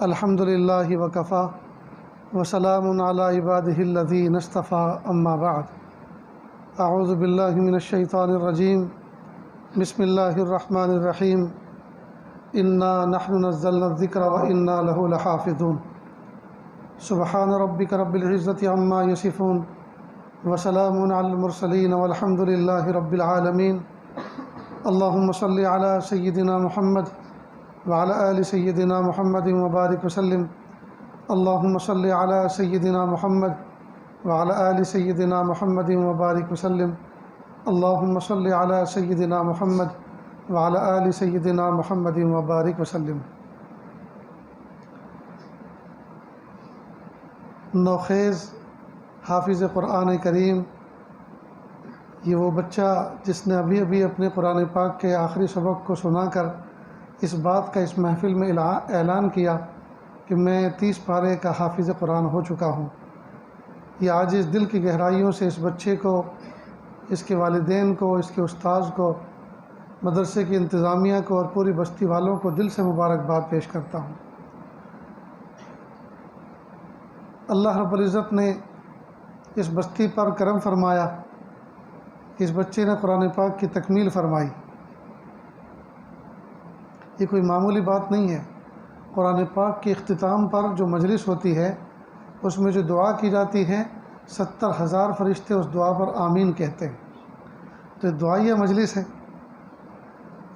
الحمد للہ وکفا وسلام علی عبادہ الذین اصطفیٰ اما بعد اعوذ باللہ من الشیطان الرجیم بسم اللہ الرحمن الرحیم انا نحن نزلنا الذکر وانا لہ لحافظون سبحان ربک رب العزۃ عما یصفون وسلام علی المرسلین والحمد للہ رب العالمین اللہم صلی علی سیدنا محمد وعلى آل سيدنا محمد وبارك وسلم اللهم صل على سيدنا محمد وعلى آل سيدنا محمد وبارك وسلم اللهم صل على سيدنا محمد وعلى آل سيدنا محمد وبارك وسلم۔ نوخیز حافظ قرآن کریم، یہ وہ بچہ جس نے ابھی ابھی اپنے قرآن پاک کے آخری سبق کو سنا کر اس بات کا اس محفل میں اعلان کیا کہ میں 30 پارے کا حافظ قرآن ہو چکا ہوں۔ یہ آج اس دل کی گہرائیوں سے اس بچے کو، اس کے والدین کو، اس کے استاذ کو، مدرسے کی انتظامیہ کو اور پوری بستی والوں کو دل سے مبارکباد پیش کرتا ہوں۔ اللہ رب العزت نے اس بستی پر کرم فرمایا، اس بچے نے قرآن پاک کی تکمیل فرمائی۔ یہ کوئی معمولی بات نہیں ہے۔ قرآن پاک کے اختتام پر جو مجلس ہوتی ہے اس میں جو دعا کی جاتی ہے 70,000 فرشتے اس دعا پر آمین کہتے ہیں۔ تو دعائیہ مجلس ہے،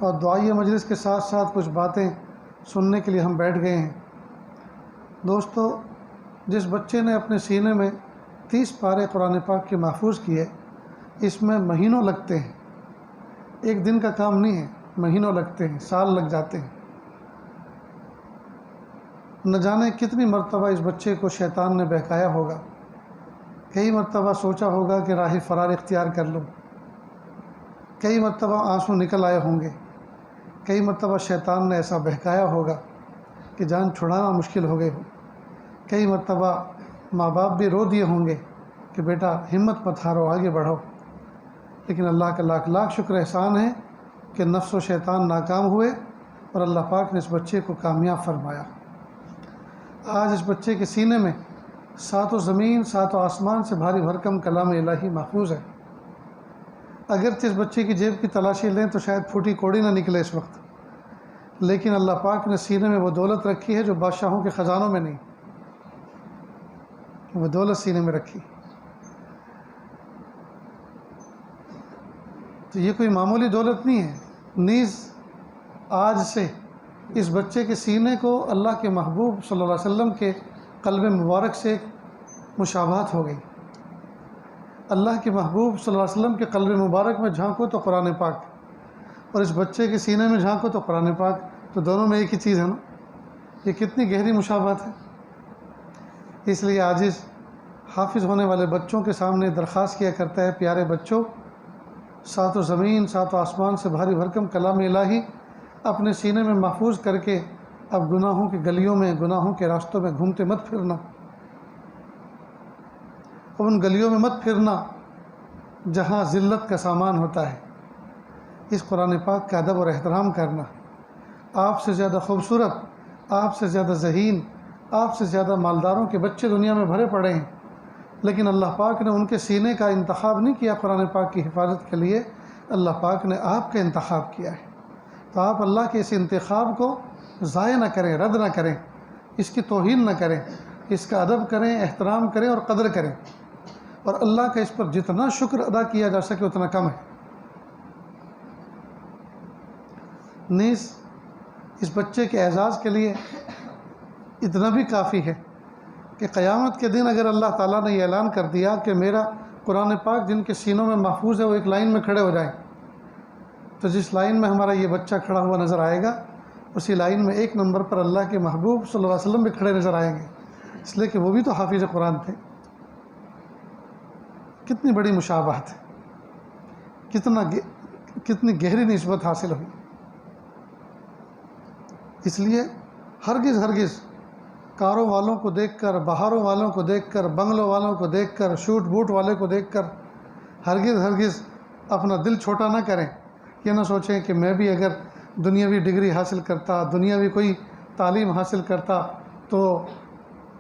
اور دعائیہ مجلس کے ساتھ ساتھ کچھ باتیں سننے کے لیے ہم بیٹھ گئے ہیں۔ دوستو، جس بچے نے اپنے سینے میں 30 پارے قرآن پاک کے محفوظ کیے، اس میں مہینوں لگتے ہیں، ایک دن کا کام نہیں ہے، مہینوں لگتے ہیں، سال لگ جاتے ہیں۔ نہ جانے کتنی مرتبہ اس بچے کو شیطان نے بہکایا ہوگا، کئی مرتبہ سوچا ہوگا کہ راہ فرار اختیار کر لوں، کئی مرتبہ آنسو نکل آئے ہوں گے، کئی مرتبہ شیطان نے ایسا بہکایا ہوگا کہ جان چھڑانا مشکل ہو گئی ہو، کئی مرتبہ ماں باپ بھی رو دیے ہوں گے کہ بیٹا ہمت مت ہارو، آگے بڑھو۔ لیکن اللہ کا لاکھ لاکھ شکر احسان ہے کہ نفس و شیطان ناکام ہوئے اور اللہ پاک نے اس بچے کو کامیاب فرمایا۔ آج اس بچے کے سینے میں 7 زمین 7 آسمان سے بھاری بھرکم کلام الہی محفوظ ہے۔ اگرچہ اس بچے کی جیب کی تلاشی لیں تو شاید پھوٹی کوڑی نہ نکلے اس وقت، لیکن اللہ پاک نے سینے میں وہ دولت رکھی ہے جو بادشاہوں کے خزانوں میں نہیں، وہ دولت سینے میں رکھی۔ تو یہ کوئی معمولی دولت نہیں ہے۔ نیز آج سے اس بچے کے سینے کو اللہ کے محبوب صلی اللہ علیہ وسلم کے قلب مبارک سے ایک مشابہت ہو گئی۔ اللہ کے محبوب صلی اللہ علیہ وسلم کے قلب مبارک میں جھانکو تو قرآن پاک، اور اس بچے کے سینے میں جھانکو تو قرآن پاک، تو دونوں میں ایک ہی چیز ہے نا۔ یہ کتنی گہری مشابہت ہے۔ اس لیے عاجز حافظ ہونے والے بچوں کے سامنے درخواست کیا کرتا ہے، پیارے بچوں، 7 زمین 7 آسمان سے بھاری بھرکم کلام الہی اپنے سینے میں محفوظ کر کے اب گناہوں کی گلیوں میں، گناہوں کے راستوں میں گھومتے مت پھرنا۔ اب ان گلیوں میں مت پھرنا جہاں ذلت کا سامان ہوتا ہے۔ اس قرآن پاک کا ادب اور احترام کرنا۔ آپ سے زیادہ خوبصورت، آپ سے زیادہ ذہین، آپ سے زیادہ مالداروں کے بچے دنیا میں بھرے پڑے ہیں، لیکن اللہ پاک نے ان کے سینے کا انتخاب نہیں کیا قرآن پاک کی حفاظت کے لیے، اللہ پاک نے آپ کا انتخاب کیا ہے۔ تو آپ اللہ کے اس انتخاب کو ضائع نہ کریں، رد نہ کریں، اس کی توہین نہ کریں، اس کا ادب کریں، احترام کریں اور قدر کریں، اور اللہ کا اس پر جتنا شکر ادا کیا جا سکے اتنا کم ہے۔ نیز اس بچے کے اعزاز کے لیے اتنا بھی کافی ہے کہ قیامت کے دن اگر اللہ تعالیٰ نے یہ اعلان کر دیا کہ میرا قرآن پاک جن کے سینوں میں محفوظ ہے وہ ایک لائن میں کھڑے ہو جائیں، تو جس لائن میں ہمارا یہ بچہ کھڑا ہوا نظر آئے گا، اسی لائن میں 1 نمبر پر اللہ کے محبوب صلی اللہ علیہ وسلم بھی کھڑے نظر آئیں گے، اس لیے کہ وہ بھی تو حافظ قرآن تھے۔ کتنی بڑی مشابہت ہے، کتنی گہری نسبت حاصل ہوئی۔ اس لیے ہرگز کاروں والوں کو دیکھ کر، بہاروں والوں کو دیکھ کر، بنگلوں والوں کو دیکھ کر، شوٹ بوٹ والے کو دیکھ کر ہرگز اپنا دل چھوٹا نہ کریں۔ یہ نہ سوچیں کہ میں بھی اگر دنیاوی ڈگری حاصل کرتا، دنیاوی کوئی تعلیم حاصل کرتا تو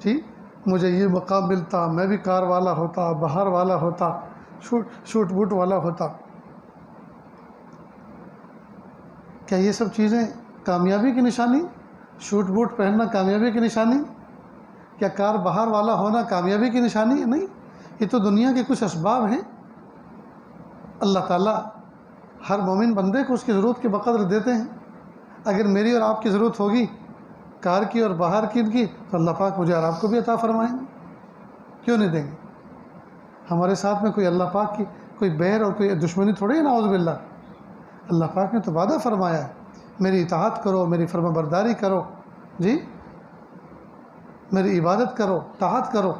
جی مجھے یہ مقام ملتا، میں بھی کار والا ہوتا، بہار والا ہوتا، شوٹ بوٹ والا ہوتا۔ کیا یہ سب چیزیں کامیابی کی نشانی؟ شوٹ بوٹ پہننا کامیابی کی نشانی؟ کیا کار بہار والا ہونا کامیابی کی نشانی ہے؟ نہیں، یہ تو دنیا کے کچھ اسباب ہیں۔ اللہ تعالیٰ ہر مومن بندے کو اس کی ضرورت کے بقدر دیتے ہیں۔ اگر میری اور آپ کی ضرورت ہوگی کار کی اور بہار کی تو اللہ پاک مجھے اور آپ کو بھی عطا فرمائیں گے، کیوں نہیں دیں گے؟ ہمارے ساتھ میں کوئی اللہ پاک کی کوئی بیر اور کوئی دشمنی تھوڑی ہے، نعوذ باللہ۔ اللہ پاک نے تو وعدہ فرمایا ہے، میری اطاعت کرو، میری فرما برداری کرو، جی میری عبادت کرو، طاعت کرو،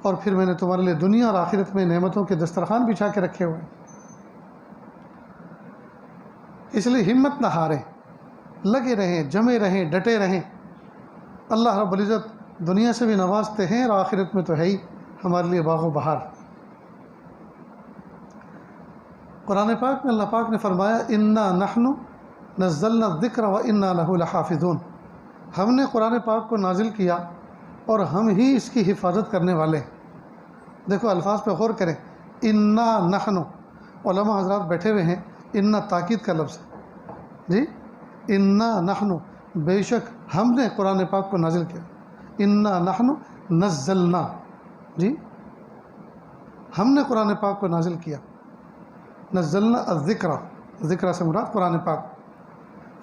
اور پھر میں نے تمہارے لیے دنیا اور آخرت میں نعمتوں کے دسترخوان بچھا کے رکھے ہوئے ہیں۔ اس لیے ہمت نہ ہاریں، لگے رہیں، جمے رہیں، ڈٹے رہیں۔ اللہ رب العزت دنیا سے بھی نوازتے ہیں اور آخرت میں تو ہے ہی ہمارے لیے باغ و بہار۔ قرآن پاک میں اللہ پاک نے فرمایا انا نحن نزلنا الذکر و انا لہ لحافظون، ہم نے قرآن پاک کو نازل کیا اور ہم ہی اس کی حفاظت کرنے والے ہیں۔ دیکھو الفاظ پہ غور کریں، انا نحن، علماء حضرات بیٹھے ہوئے ہیں، انا تاکید کا لفظ ہے، جی انا نحن، بے شک ہم نے قرآن پاک کو نازل کیا، انا نحن نزلنا، جی ہم نے قرآن پاک کو نازل کیا، نزلنا الذکر، ذکر سے مراد قرآن پاک،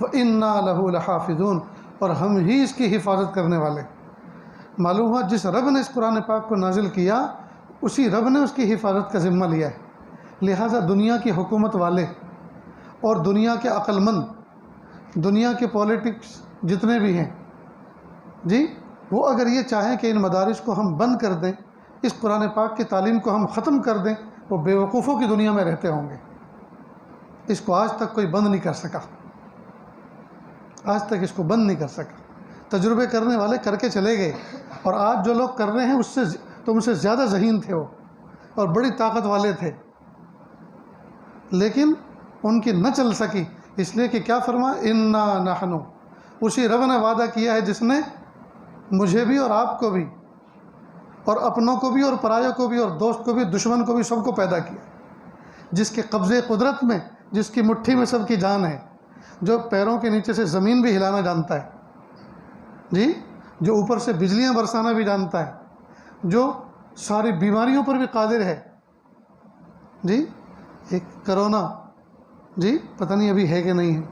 وَإِنَّا لَهُ لَحَافِظُونَ، اور ہم ہی اس کی حفاظت کرنے والے۔ معلوم ہوا جس رب نے اس قرآن پاک کو نازل کیا اسی رب نے اس کی حفاظت کا ذمہ لیا ہے۔ لہٰذا دنیا کی حکومت والے اور دنیا کے عقل مند، دنیا کے پولیٹکس جتنے بھی ہیں، جی وہ اگر یہ چاہیں کہ ان مدارس کو ہم بند کر دیں، اس قرآن پاک کی تعلیم کو ہم ختم کر دیں، وہ بیوقوفوں کی دنیا میں رہتے ہوں گے۔ اس کو آج تک کوئی بند نہیں کر سکا، آج تک اس کو بند نہیں کر سکا۔ تجربے کرنے والے کر کے چلے گئے، اور آج جو لوگ کر رہے ہیں اس سے تم سے زیادہ ذہین تھے وہ، اور بڑی طاقت والے تھے، لیکن ان کی نہ چل سکی، اس لیے کہ کیا فرما انا نحن، اسی رب نے وعدہ کیا ہے جس نے مجھے بھی اور آپ کو بھی، اور اپنوں کو بھی اور پرایوں کو بھی، اور دوست کو بھی دشمن کو بھی، سب کو پیدا کیا، جس کے قبضے قدرت میں، جس کی مٹھی میں سب کی جان ہے، جو پیروں کے نیچے سے زمین بھی ہلانا جانتا ہے، جی جو اوپر سے بجلیاں برسانا بھی جانتا ہے، جو ساری بیماریوں پر بھی قادر ہے، جی ایک کرونا، جی پتہ نہیں ابھی ہے کہ نہیں ہے،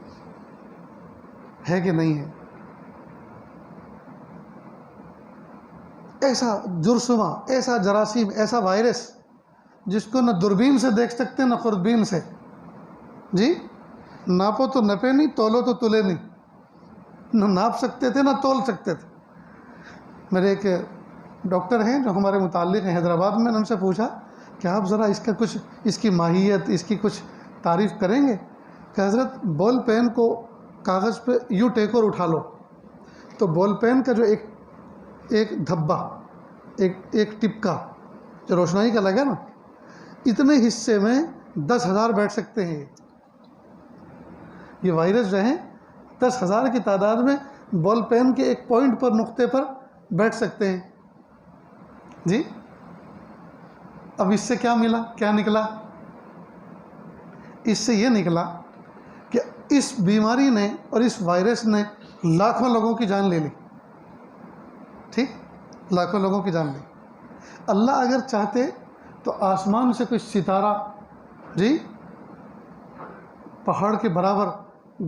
ہے کہ نہیں ہے، ایسا جرثومہ، ایسا جراثیم، ایسا وائرس جس کو نہ دوربین سے دیکھ سکتے نہ خوردبین سے، جی ناپو تو نپے نہیں، تولو تو تلے نہیں، نہ ناپ سکتے تھے نہ تول سکتے تھے۔ میرے ایک ڈاکٹر ہیں جو ہمارے متعلق ہیں حیدرآباد میں، نے ان سے پوچھا کہ آپ ذرا اس کا کچھ، اس کی ماہیت، اس کی کچھ تعریف کریں گے؟ کہ حضرت بال پین کو کاغذ پہ یوں ٹیک اور اٹھا لو تو بال پین کا جو ایک دھبا، ایک ٹپکا جو روشنائی کا لگا نا، اتنے حصے میں 10,000 بیٹھ سکتے ہیں۔ یہ وائرس جو ہیں 10,000 کی تعداد میں بال پین کے ایک پوائنٹ پر، نقطے پر بیٹھ سکتے ہیں، جی اب اس سے کیا ملا، کیا نکلا؟ اس سے یہ نکلا کہ اس بیماری نے اور اس وائرس نے لاکھوں لوگوں کی جان لے لی، ٹھیک، لاکھوں لوگوں کی جان لی۔ اللہ اگر چاہتے تو آسمان سے کوئی ستارہ، جی پہاڑ کے برابر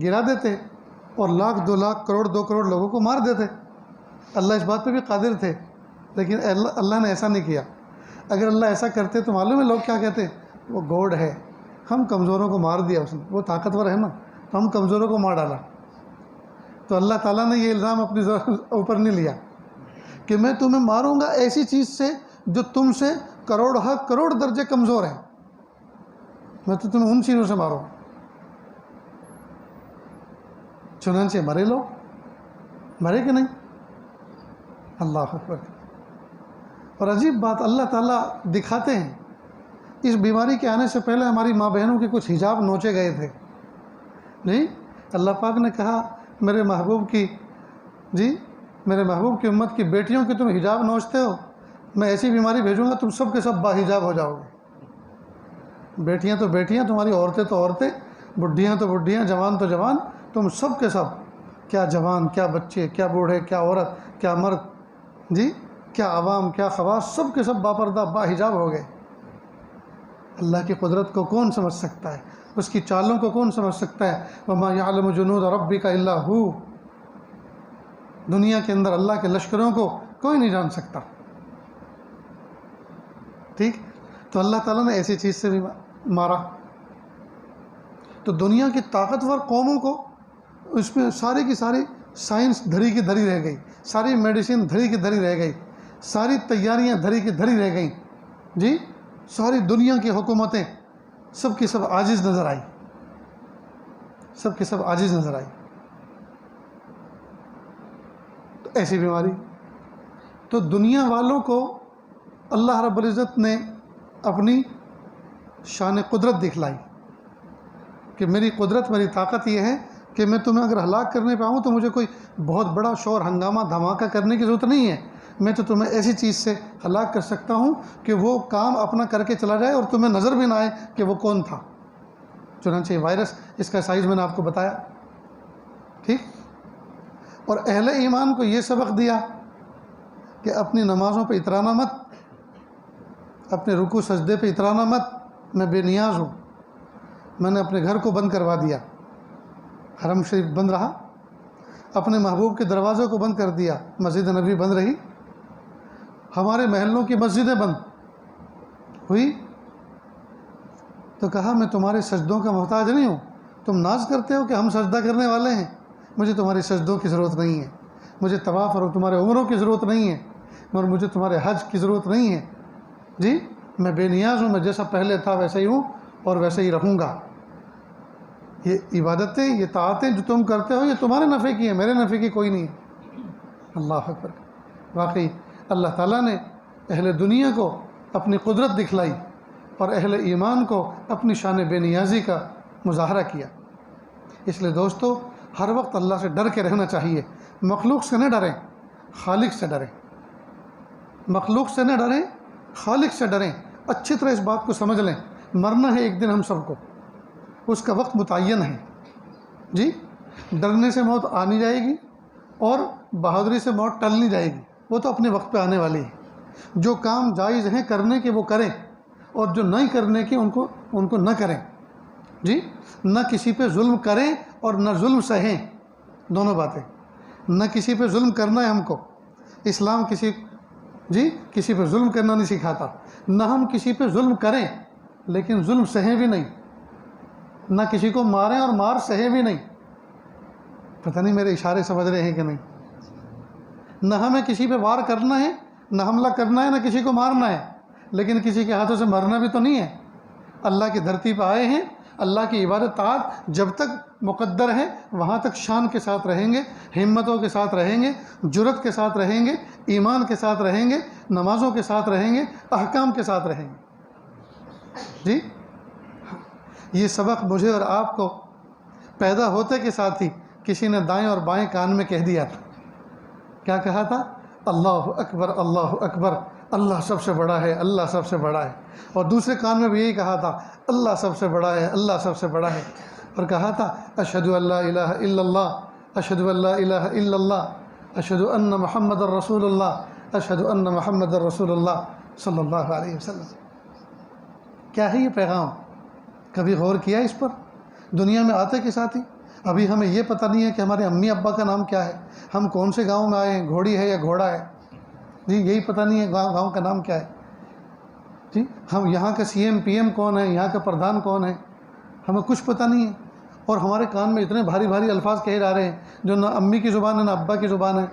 گرا دیتے اور 1,00,000 2,00,000 کروڑ 2 کروڑ لوگوں کو مار دیتے۔ اللہ اس بات پہ بھی قادر تھے، لیکن اللہ نے ایسا نہیں کیا۔ اگر اللہ ایسا کرتے تو معلوم ہے لوگ کیا کہتے، وہ گوڈ ہے، ہم کمزوروں کو مار دیا اس نے، وہ طاقتور ہے نا تو ہم کمزوروں کو مار ڈالا۔ تو اللہ تعالیٰ نے یہ الزام اپنی اوپر نہیں لیا کہ میں تمہیں ماروں گا ایسی چیز سے جو تم سے کروڑ درجے کمزور ہیں، میں تو تمہیں ان چیزوں سے ماروں گا۔ چنانچہ مرے لوگ، مرے کہ نہیں؟ اللہ اکبر۔ اور عجیب بات اللہ تعالیٰ دکھاتے ہیں، اس بیماری کے آنے سے پہلے ہماری ماں بہنوں کے کچھ حجاب نوچے گئے تھے، جی اللہ پاک نے کہا میرے محبوب کی، جی میرے محبوب کی امت کی بیٹیوں کی تم حجاب نوچتے ہو، میں ایسی بیماری بھیجوں گا تم سب کے سب باحجاب ہو جاؤ گے۔ بیٹیاں تو بیٹیاں تمہاری، عورتیں تو عورتیں، بڈھیاں تو بڈھیاں، جوان تو جوان، تم سب کے سب، کیا جوان، کیا بچے، کیا بوڑھے، کیا عورت، کیا مرد، جی کیا عوام، کیا خواص، سب کے سب باپردہ باحجاب ہو گئے۔ اللہ کی قدرت کو کون سمجھ سکتا ہے؟ اس کی چالوں کو کون سمجھ سکتا ہے؟ وَمَا يَعْلَمُ جُنُودَ رَبِّكَ إِلَّا هُوَ، دنیا کے اندر اللہ کے لشکروں کو کوئی نہیں جان سکتا۔ ٹھیک، تو اللہ تعالیٰ نے ایسی چیز سے بھی مارا۔ تو دنیا کی طاقتور قوموں کو اس میں ساری کی ساری سائنس دھری کی دھری رہ گئی، ساری میڈیسن دھری کی دھری رہ گئی، ساری تیاریاں دھری کی دھری رہ گئیں، جی ساری دنیا کی حکومتیں سب کی سب عاجز نظر آئی، سب کی سب عاجز نظر آئی۔ تو ایسی بیماری، تو دنیا والوں کو اللہ رب العزت نے اپنی شان قدرت دکھلائی کہ میری قدرت، میری طاقت یہ ہے کہ میں تمہیں اگر ہلاک کرنے پہ آؤں تو مجھے کوئی بہت بڑا شور ہنگامہ دھماکہ کرنے کی ضرورت نہیں ہے، میں تو تمہیں ایسی چیز سے ہلاک کر سکتا ہوں کہ وہ کام اپنا کر کے چلا جائے اور تمہیں نظر بھی نہ آئے کہ وہ کون تھا۔ چنانچہ وائرس، اس کا سائز میں نے آپ کو بتایا، ٹھیک۔ اور اہل ایمان کو یہ سبق دیا کہ اپنی نمازوں پہ اترانا مت، اپنے رکوع سجدے پہ اترانا مت، میں بے نیاز ہوں۔ میں نے اپنے گھر کو بند کروا دیا، حرم شریف بند رہا، اپنے محبوب کے دروازوں کو بند کر دیا، مسجد نبوی بند رہی، ہمارے محلوں کی مسجدیں بند ہوئی۔ تو کہا میں تمہارے سجدوں کا محتاج نہیں ہوں، تم ناز کرتے ہو کہ ہم سجدہ کرنے والے ہیں، مجھے تمہاری سجدوں کی ضرورت نہیں ہے، مجھے طواف اور تمہارے عمروں کی ضرورت نہیں ہے، مگر مجھے تمہارے حج کی ضرورت نہیں ہے، جی میں بے نیاز ہوں، میں جیسا پہلے تھا ویسے ہی ہوں اور ویسے ہی رہوں گا۔ یہ عبادتیں، یہ طاعتیں جو تم کرتے ہو یہ تمہارے نفع کی ہیں، میرے نفع کی کوئی نہیں ہے۔ اللہ اکبر۔ واقعی اللہ تعالیٰ نے اہل دنیا کو اپنی قدرت دکھلائی اور اہل ایمان کو اپنی شان بے نیازی کا مظاہرہ کیا۔ اس لیے دوستو ہر وقت اللہ سے ڈر کے رہنا چاہیے، مخلوق سے نہ ڈریں، خالق سے ڈریں، مخلوق سے نہ ڈریں، خالق سے ڈریں۔ اچھی طرح اس بات کو سمجھ لیں، مرنا ہے ایک دن ہم سب کو، اس کا وقت متعین ہے، جی ڈرنے سے موت آنی جائے گی اور بہادری سے موت ٹل نہیں جائے گی، وہ تو اپنے وقت پہ آنے والی ہے۔ جو کام جائز ہیں کرنے کے وہ کریں اور جو نہیں کرنے کے ان کو نہ کریں، جی نہ کسی پہ ظلم کریں اور نہ ظلم سہیں، دونوں باتیں۔ نہ کسی پہ ظلم کرنا ہے ہم کو، اسلام کسی پہ ظلم کرنا نہیں سکھاتا، نہ ہم کسی پہ ظلم کریں لیکن ظلم سہیں بھی نہیں، نہ کسی کو ماریں اور مار سہیں بھی نہیں۔ پتہ نہیں میرے اشارے سمجھ رہے ہیں کہ نہیں؟ نہ ہمیں کسی پہ وار کرنا ہے، نہ حملہ کرنا ہے، نہ کسی کو مارنا ہے، لیکن کسی کے ہاتھوں سے مرنا بھی تو نہیں ہے۔ اللہ کی دھرتی پہ آئے ہیں، اللہ کی عبادت طاعت جب تک مقدر ہے وہاں تک شان کے ساتھ رہیں گے، ہمتوں کے ساتھ رہیں گے، جرت کے ساتھ رہیں گے، ایمان کے ساتھ رہیں گے، نمازوں کے ساتھ رہیں گے، احکام کے ساتھ رہیں گے۔ جی یہ سبق مجھے اور آپ کو پیدا ہوتے کے ساتھ ہی کسی نے دائیں اور بائیں کان میں کہہ دیا تھا۔ کیا کہا تھا؟ اللہ اکبر، اللہ اکبر، اللہ سب سے بڑا ہے، اللہ سب سے بڑا ہے۔ اور دوسرے کان میں بھی یہی کہا تھا، اللہ سب سے بڑا ہے، اللہ سب سے بڑا ہے۔ اور کہا تھا اشہد ان لا الہ الا اللہ، اشہد ان لا الہ الا اللہ، اشہد ان محمد الرسول اللہ، اشہد ان محمد الرسول اللہ صلی اللہ علیہ وسلم۔ کیا ہے یہ پیغام؟ کبھی غور کیا اس پر؟ دنیا میں آتے کے ساتھ ہی ابھی ہمیں یہ پتہ نہیں ہے کہ ہمارے امی ابا کا نام کیا ہے، ہم کون سے گاؤں میں آئے ہیں، گھوڑی ہے یا گھوڑا ہے، جی یہی پتہ نہیں ہے گاؤں کا نام کیا ہے، جی ہم یہاں کا سی ایم پی ایم کون ہے، یہاں کا پردھان کون ہے، ہمیں کچھ پتہ نہیں ہے۔ اور ہمارے کان میں اتنے بھاری بھاری الفاظ کہے جا رہے ہیں جو نہ امی کی زبان ہے نہ ابا کی زبان ہے،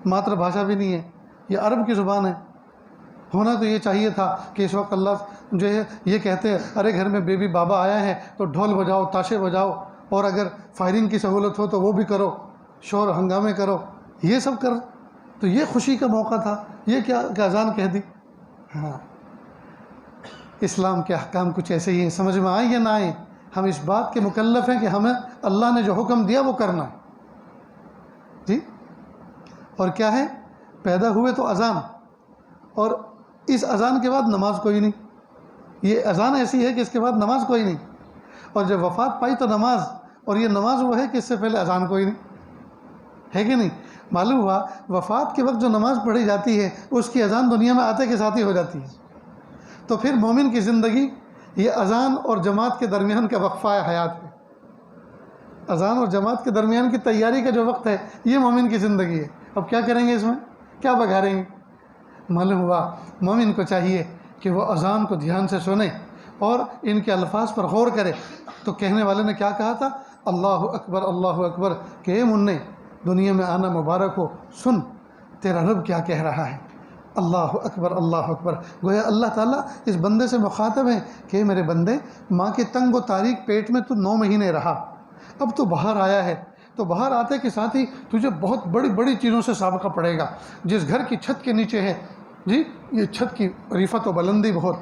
ماتر بھاشا بھی نہیں ہے، یہ عرب کی زبان ہے۔ ہونا تو یہ چاہیے تھا کہ اس وقت اللہ جو ہے یہ کہتے ہیں ارے گھر میں بیبی بابا آیا ہے تو ڈھول بجاؤ، تاشے بجاؤ، اور اگر فائرنگ کی سہولت ہو تو وہ بھی کرو، شور ہنگامے کرو، یہ سب کر، تو یہ خوشی کا موقع تھا، یہ کیا اذان کہہ دی؟ ہاں اسلام کے احکام کچھ ایسے ہی ہیں، سمجھ میں آئیں یا نہ آئیں، ہم اس بات کے مکلف ہیں کہ ہمیں اللہ نے جو حکم دیا وہ کرنا ہے۔ جی اور کیا ہے؟ پیدا ہوئے تو اذان، اور اس اذان کے بعد نماز کوئی نہیں. یہ اذان ایسی ہے کہ اس کے بعد نماز کوئی نہیں. اور جب وفات پائی تو نماز، اور یہ نماز وہ ہے کہ اس سے پہلے اذان کوئی نہیں ہے کہ نہیں. معلوم ہوا وفات کے وقت جو نماز پڑھی جاتی ہے اس کی اذان دنیا میں آتے کے ساتھ ہی ہو جاتی ہے. تو پھر مومن کی زندگی یہ اذان اور جماعت کے درمیان کا وقفہ حیات ہے. اذان اور جماعت کے درمیان کی تیاری کا جو وقت ہے یہ مومن کی زندگی ہے. اب کیا کریں گے؟ اس میں کیا بگاریں گے؟ معلوم ہوا مومن کو چاہیے کہ وہ اذان کو دھیان سے سنے اور ان کے الفاظ پر غور کرے. تو کہنے والے نے کیا کہا تھا؟ اللہ اکبر اللہ اکبر، کہ اے منع دنیا میں آنا مبارک ہو، سن تیرا رب کیا کہہ رہا ہے. اللہ اکبر اللہ اکبر. گویا اللہ تعالیٰ اس بندے سے مخاطب ہے کہ میرے بندے، ماں کے تنگ و تاریک پیٹ میں تو 9 مہینے رہا، اب تو باہر آیا ہے، تو باہر آتے کے ساتھ ہی تجھے بہت بڑی بڑی چیزوں سے سابقہ پڑے گا. جس گھر کی چھت کے نیچے ہے جی، یہ چھت کی رفعت و بلندی بہت،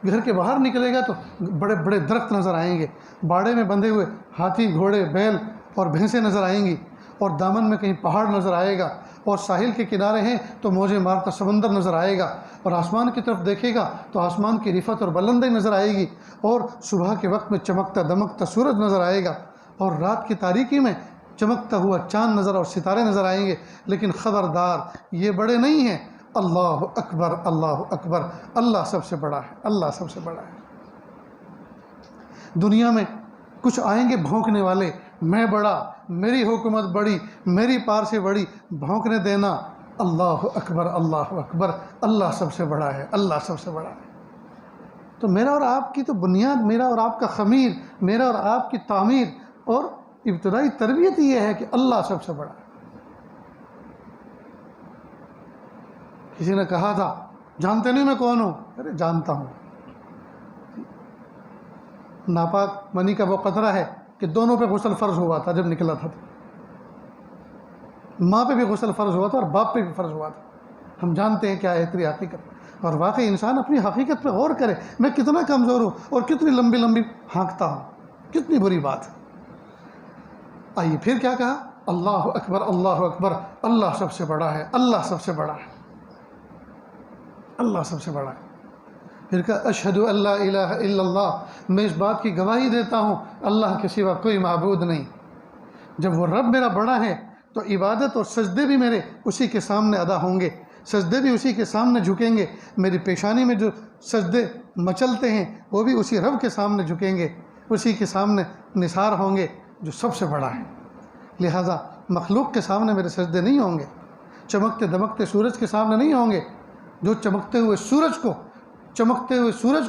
گھر کے باہر نکلے گا تو بڑے بڑے درخت نظر آئیں گے، باڑے میں بندھے ہوئے ہاتھی گھوڑے بیل اور بھینسیں نظر آئیں گی، اور دامن میں کہیں پہاڑ نظر آئے گا، اور ساحل کے کنارے ہیں تو موجیں مارتا سمندر نظر آئے گا، اور آسمان کی طرف دیکھے گا تو آسمان کی رفعت اور بلندی نظر آئے گی، اور صبح کے وقت میں چمکتا دمکتا سورج نظر آئے گا، اور رات کی تاریکی میں چمکتا ہوا چاند نظر اور ستارے نظر آئیں گے. لیکن خبردار یہ بڑے نہیں ہیں. اللہ اکبر اللہ اکبر، اللہ سب سے بڑا ہے، اللہ سب سے بڑا ہے. دنیا میں کچھ آئیں گے بھونکنے والے، میں بڑا، میری حکومت بڑی، میری پار سے بڑی، بھونکنے دینا. اللہ اکبر اللہ اکبر، اللہ سب سے بڑا ہے، اللہ سب سے بڑا ہے. تو میرا اور آپ کی تو بنیاد، میرا اور آپ کا خمیر، میرا اور آپ کی تعمیر اور ابتدائی تربیت یہ ہے کہ اللہ سب سے بڑا ہے. کسی نے کہا تھا جانتے نہیں میں کون ہوں؟ ارے جانتا ہوں. ناپاک منی کا وہ قطرہ ہے کہ دونوں پہ غسل فرض ہوا تھا جب نکلا تھا، ماں پہ بھی غسل فرض ہوا تھا اور باپ پہ بھی فرض ہوا تھا. ہم جانتے ہیں کیا ہے تیری حقیقت. اور واقعی انسان اپنی حقیقت پہ غور کرے، میں کتنا کمزور ہوں اور کتنی لمبی لمبی ہانکتا ہوں، کتنی بری بات ہے. آئیے پھر کیا کہا؟ اللہ اکبر اللہ اکبر، اللہ سب سے بڑا ہے، اللہ سب سے بڑا ہے، اللہ سب سے بڑا ہے. پھر کہا اشہد ان لا الہ الا اللہ، میں اس بات کی گواہی دیتا ہوں اللہ کے سوا کوئی معبود نہیں. جب وہ رب میرا بڑا ہے تو عبادت اور سجدے بھی میرے اسی کے سامنے ادا ہوں گے، سجدے بھی اسی کے سامنے جھکیں گے. میری پیشانی میں جو سجدے مچلتے ہیں وہ بھی اسی رب کے سامنے جھکیں گے، اسی کے سامنے نثار ہوں گے جو سب سے بڑا ہے. لہٰذا مخلوق کے سامنے میرے سجدے نہیں ہوں گے، چمکتے دمکتے سورج کے سامنے نہیں ہوں گے. جو چمکتے ہوئے سورج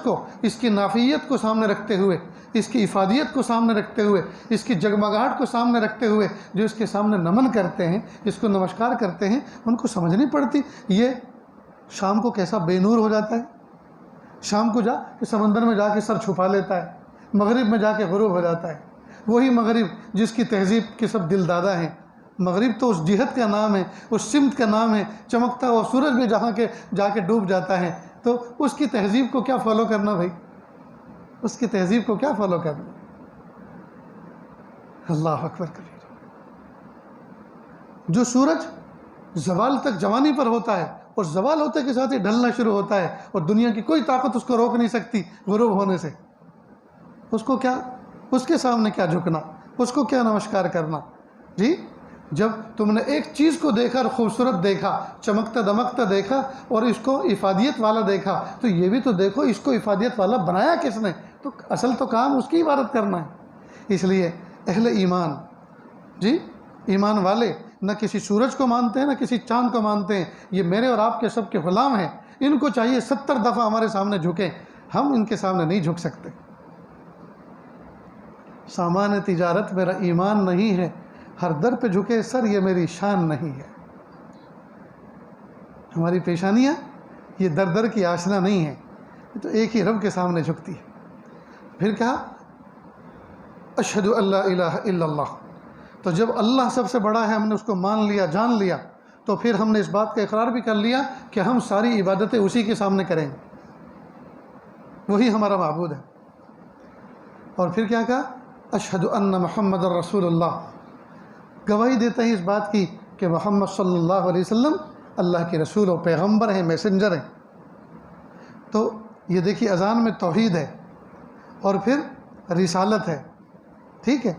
کو اس کی نافیت کو سامنے رکھتے ہوئے، اس کی افادیت کو سامنے رکھتے ہوئے، اس کی جگمگاہٹ کو سامنے رکھتے ہوئے جو اس کے سامنے نمن کرتے ہیں، اس کو نمسکار کرتے ہیں، ان کو سمجھ نہیں پڑتی یہ شام کو کیسا بے نور ہو جاتا ہے. شام کو جا کے سمندر میں جا کے سر چھپا لیتا ہے، مغرب میں جا کے غروب ہو جاتا ہے. وہی مغرب جس کی تہذیب کے سب دل دادا ہیں. مغرب تو اس جہت کا نام ہے، اس سمت کا نام ہے. چمکتا ہوا سورج بھی جہاں کے جا کے ڈوب جاتا ہے، تو اس کی تہذیب کو کیا فالو کرنا بھائی؟ اس کی تہذیب کو کیا فالو کرنا؟ اللہ اکبر کبیر. جو سورج زوال تک جوانی پر ہوتا ہے اور زوال ہوتے کے ساتھ ہی ڈھلنا شروع ہوتا ہے اور دنیا کی کوئی طاقت اس کو روک نہیں سکتی غروب ہونے سے، اس کو کیا، اس کے سامنے کیا جھکنا، اس کو کیا نمسکار کرنا؟ جی جب تم نے ایک چیز کو دیکھا اور خوبصورت دیکھا، چمکتا دمکتا دیکھا اور اس کو افادیت والا دیکھا، تو یہ بھی تو دیکھو اس کو افادیت والا بنایا کس نے. تو اصل تو کام اس کی عبادت کرنا ہے. اس لیے اہل ایمان، جی ایمان والے نہ کسی سورج کو مانتے ہیں نہ کسی چاند کو مانتے ہیں. یہ میرے اور آپ کے سب کے غلام ہیں. ان کو چاہیے 70 دفعہ ہمارے سامنے جھکیں، ہم ان کے سامنے نہیں جھک سکتے. سامان تجارت میرا ایمان نہیں ہے، ہر در پہ جھکے سر یہ میری شان نہیں ہے. ہماری پیشانیاں یہ در در کی آشنا نہیں ہے، تو ایک ہی رب کے سامنے جھکتی ہے. پھر کہا اشہد ان لا الہ الا اللہ. تو جب اللہ سب سے بڑا ہے، ہم نے اس کو مان لیا، جان لیا، تو پھر ہم نے اس بات کا اقرار بھی کر لیا کہ ہم ساری عبادتیں اسی کے سامنے کریں گے، وہی ہمارا معبود ہے. اور پھر کیا کہا؟ اشہد ان محمد رسول اللہ. گواہی دیتے ہیں اس بات کی کہ محمد صلی اللہ علیہ وسلم اللہ کے رسول و پیغمبر ہیں، میسنجر ہیں۔ تو یہ دیکھیے اذان میں توحید ہے اور پھر رسالت ہے، ٹھیک ہے،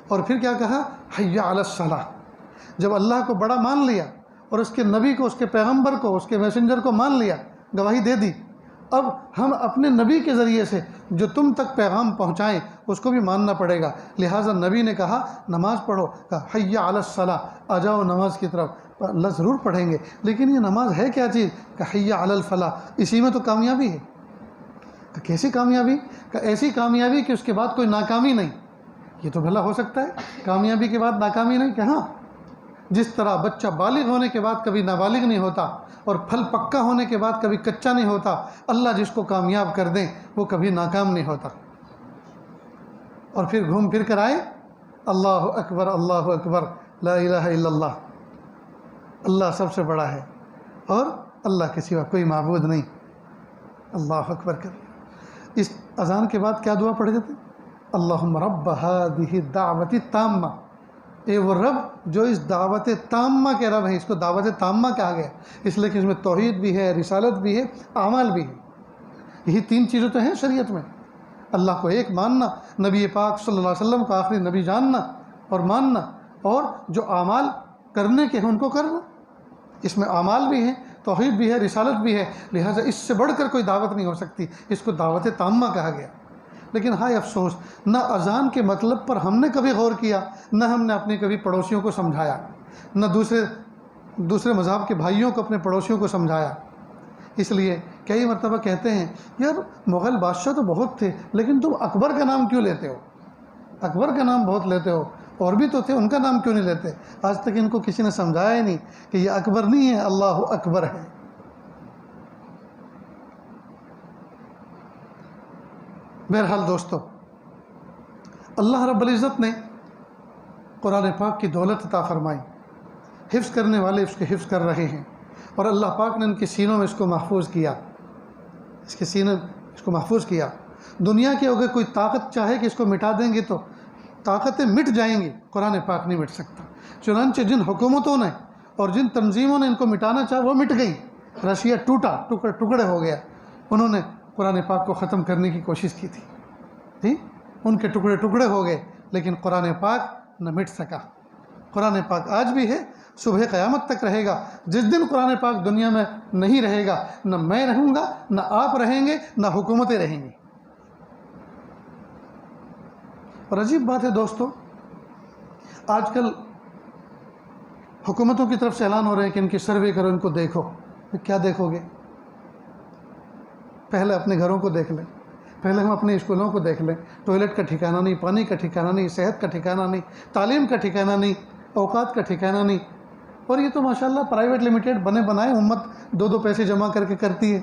اور پھر کیا کہا؟ حی علی الصلاۃ۔ جب اللہ کو بڑا مان لیا اور اس کے نبی کو، اس کے پیغمبر کو، اس کے میسنجر کو مان لیا، گواہی دے دی، اب ہم اپنے نبی کے ذریعے سے جو تم تک پیغام پہنچائیں اس کو بھی ماننا پڑے گا۔ لہٰذا نبی نے کہا نماز پڑھو، کہا حی علی الصلاۃ، آ جاؤ نماز کی طرف۔ اللہ ضرور پڑھیں گے، لیکن یہ نماز ہے کیا چیز؟ کہ حی علی الفلاح، اسی میں تو کامیابی ہے۔ کہ کیسی کامیابی؟ کہ ایسی کامیابی کہ اس کے بعد کوئی ناکامی نہیں۔ یہ تو بھلا ہو سکتا ہے کامیابی کے بعد ناکامی نہیں؟ کہ ہاں، جس طرح بچہ بالغ ہونے کے بعد کبھی نابالغ نہیں ہوتا اور پھل پکا ہونے کے بعد کبھی کچا نہیں ہوتا، اللہ جس کو کامیاب کر دیں وہ کبھی ناکام نہیں ہوتا۔ اور پھر گھوم پھر کر آئے اللہ اکبر اللہ اکبر لا الہ الا اللہ، اللہ سب سے بڑا ہے اور اللہ کے سوا کوئی معبود نہیں، اللہ اکبر کر۔ اس اذان کے بعد کیا دعا پڑھ جاتے؟ اللہم رب ہذہ الدعوۃ التامہ، اے وہ رب جو اس دعوت تامہ کے رب ہیں۔ اس کو دعوت تامہ کہا گیا اس لیے کہ اس میں توحید بھی ہے، رسالت بھی ہے، اعمال بھی ہے۔ یہی تین چیزیں تو ہیں شریعت میں، اللہ کو ایک ماننا، نبی پاک صلی اللہ علیہ وسلم کو آخری نبی جاننا اور ماننا، اور جو اعمال کرنے کے ہیں ان کو کرنا۔ اس میں اعمال بھی ہیں، توحید بھی ہے، رسالت بھی ہے، لہٰذا اس سے بڑھ کر کوئی دعوت نہیں ہو سکتی، اس کو دعوت تامہ کہا گیا۔ لیکن ہائے افسوس، نہ اذان کے مطلب پر ہم نے کبھی غور کیا، نہ ہم نے اپنے کبھی پڑوسیوں کو سمجھایا، نہ دوسرے مذہب کے بھائیوں کو، اپنے پڑوسیوں کو سمجھایا۔ اس لیے کئی مرتبہ کہتے ہیں یار مغل بادشاہ تو بہت تھے لیکن تم اکبر کا نام کیوں لیتے ہو؟ اکبر کا نام بہت لیتے ہو، اور بھی تو تھے، ان کا نام کیوں نہیں لیتے؟ آج تک ان کو کسی نے سمجھایا ہی نہیں کہ یہ اکبر نہیں ہے، اللہ اکبر ہے۔ بہرحال دوستو، اللہ رب العزت نے قرآن پاک کی دولت عطا فرمائی، حفظ کرنے والے اس کے حفظ کر رہے ہیں، اور اللہ پاک نے ان کے سینوں میں اس کو محفوظ کیا، اس کے سینے اس کو محفوظ کیا۔ دنیا کی اگر کوئی طاقت چاہے کہ اس کو مٹا دیں گے تو طاقتیں مٹ جائیں گی، قرآن پاک نہیں مٹ سکتا۔ چنانچہ جن حکومتوں نے اور جن تنظیموں نے ان کو مٹانا چاہا وہ مٹ گئی۔ رشیا ٹوٹا، ٹکڑے ہو گیا، انہوں نے قرآن پاک کو ختم کرنے کی کوشش کی تھی، جی ان کے ٹکڑے ہو گئے، لیکن قرآن پاک نہ مٹ سکا۔ قرآن پاک آج بھی ہے، صبح قیامت تک رہے گا۔ جس دن قرآن پاک دنیا میں نہیں رہے گا، نہ میں رہوں گا، نہ آپ رہیں گے، نہ حکومتیں رہیں گی۔ اور عجیب بات ہے دوستو، آج کل حکومتوں کی طرف سے اعلان ہو رہے ہیں کہ ان کی سروے کرو، ان کو دیکھو۔ کیا دیکھو گے؟ پہلے اپنے گھروں کو دیکھ لیں، پہلے ہم اپنے اسکولوں کو دیکھ لیں۔ ٹوائلٹ کا ٹھکانہ نہیں، پانی کا ٹھکانہ نہیں، صحت کا ٹھکانہ نہیں، تعلیم کا ٹھکانہ نہیں، اوقات کا ٹھکانہ نہیں۔ اور یہ تو ماشاءاللہ پرائیویٹ لمیٹڈ بنے بنائے امت 2 پیسے جمع کر کے کرتی ہے،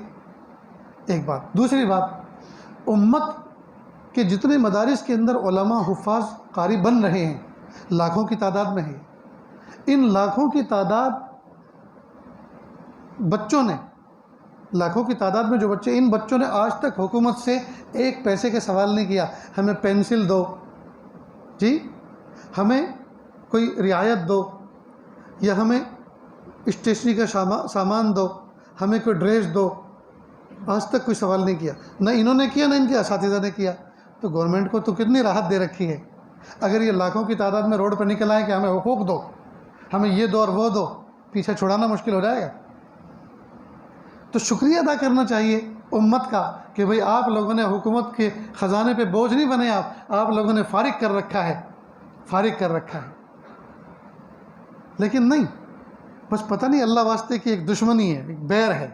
ایک بات۔ دوسری بات، امت کے جتنے مدارس کے اندر علماء، حفاظ، قاری بن رہے ہیں، لاکھوں کی تعداد میں ہے۔ ان لاکھوں کی تعداد بچوں نے، لاکھوں کی تعداد میں جو بچے، ان بچوں نے آج تک حکومت سے 1 پیسے کا سوال نہیں کیا ہمیں پینسل دو، جی ہمیں کوئی رعایت دو، یا ہمیں اسٹیشنری کا سامان دو، ہمیں کوئی ڈریس دو۔ آج تک کوئی سوال نہیں کیا، نہ انہوں نے کیا، نہ ان کے اساتذہ نے کیا۔ تو گورنمنٹ کو تو کتنی راحت دے رکھی ہے۔ اگر یہ لاکھوں کی تعداد میں روڈ پہ نکل آئے کہ ہمیں حقوق دو، ہمیں یہ دو اور وہ دو، پیچھے چھڑانا مشکل ہو جائے گا۔ تو شکریہ ادا کرنا چاہیے امت کا کہ بھئی آپ لوگوں نے حکومت کے خزانے پہ بوجھ نہیں بنے، آپ لوگوں نے فارغ کر رکھا ہے۔ لیکن نہیں، بس پتہ نہیں اللہ واسطے کی ایک دشمنی ہے، ایک بیر ہے،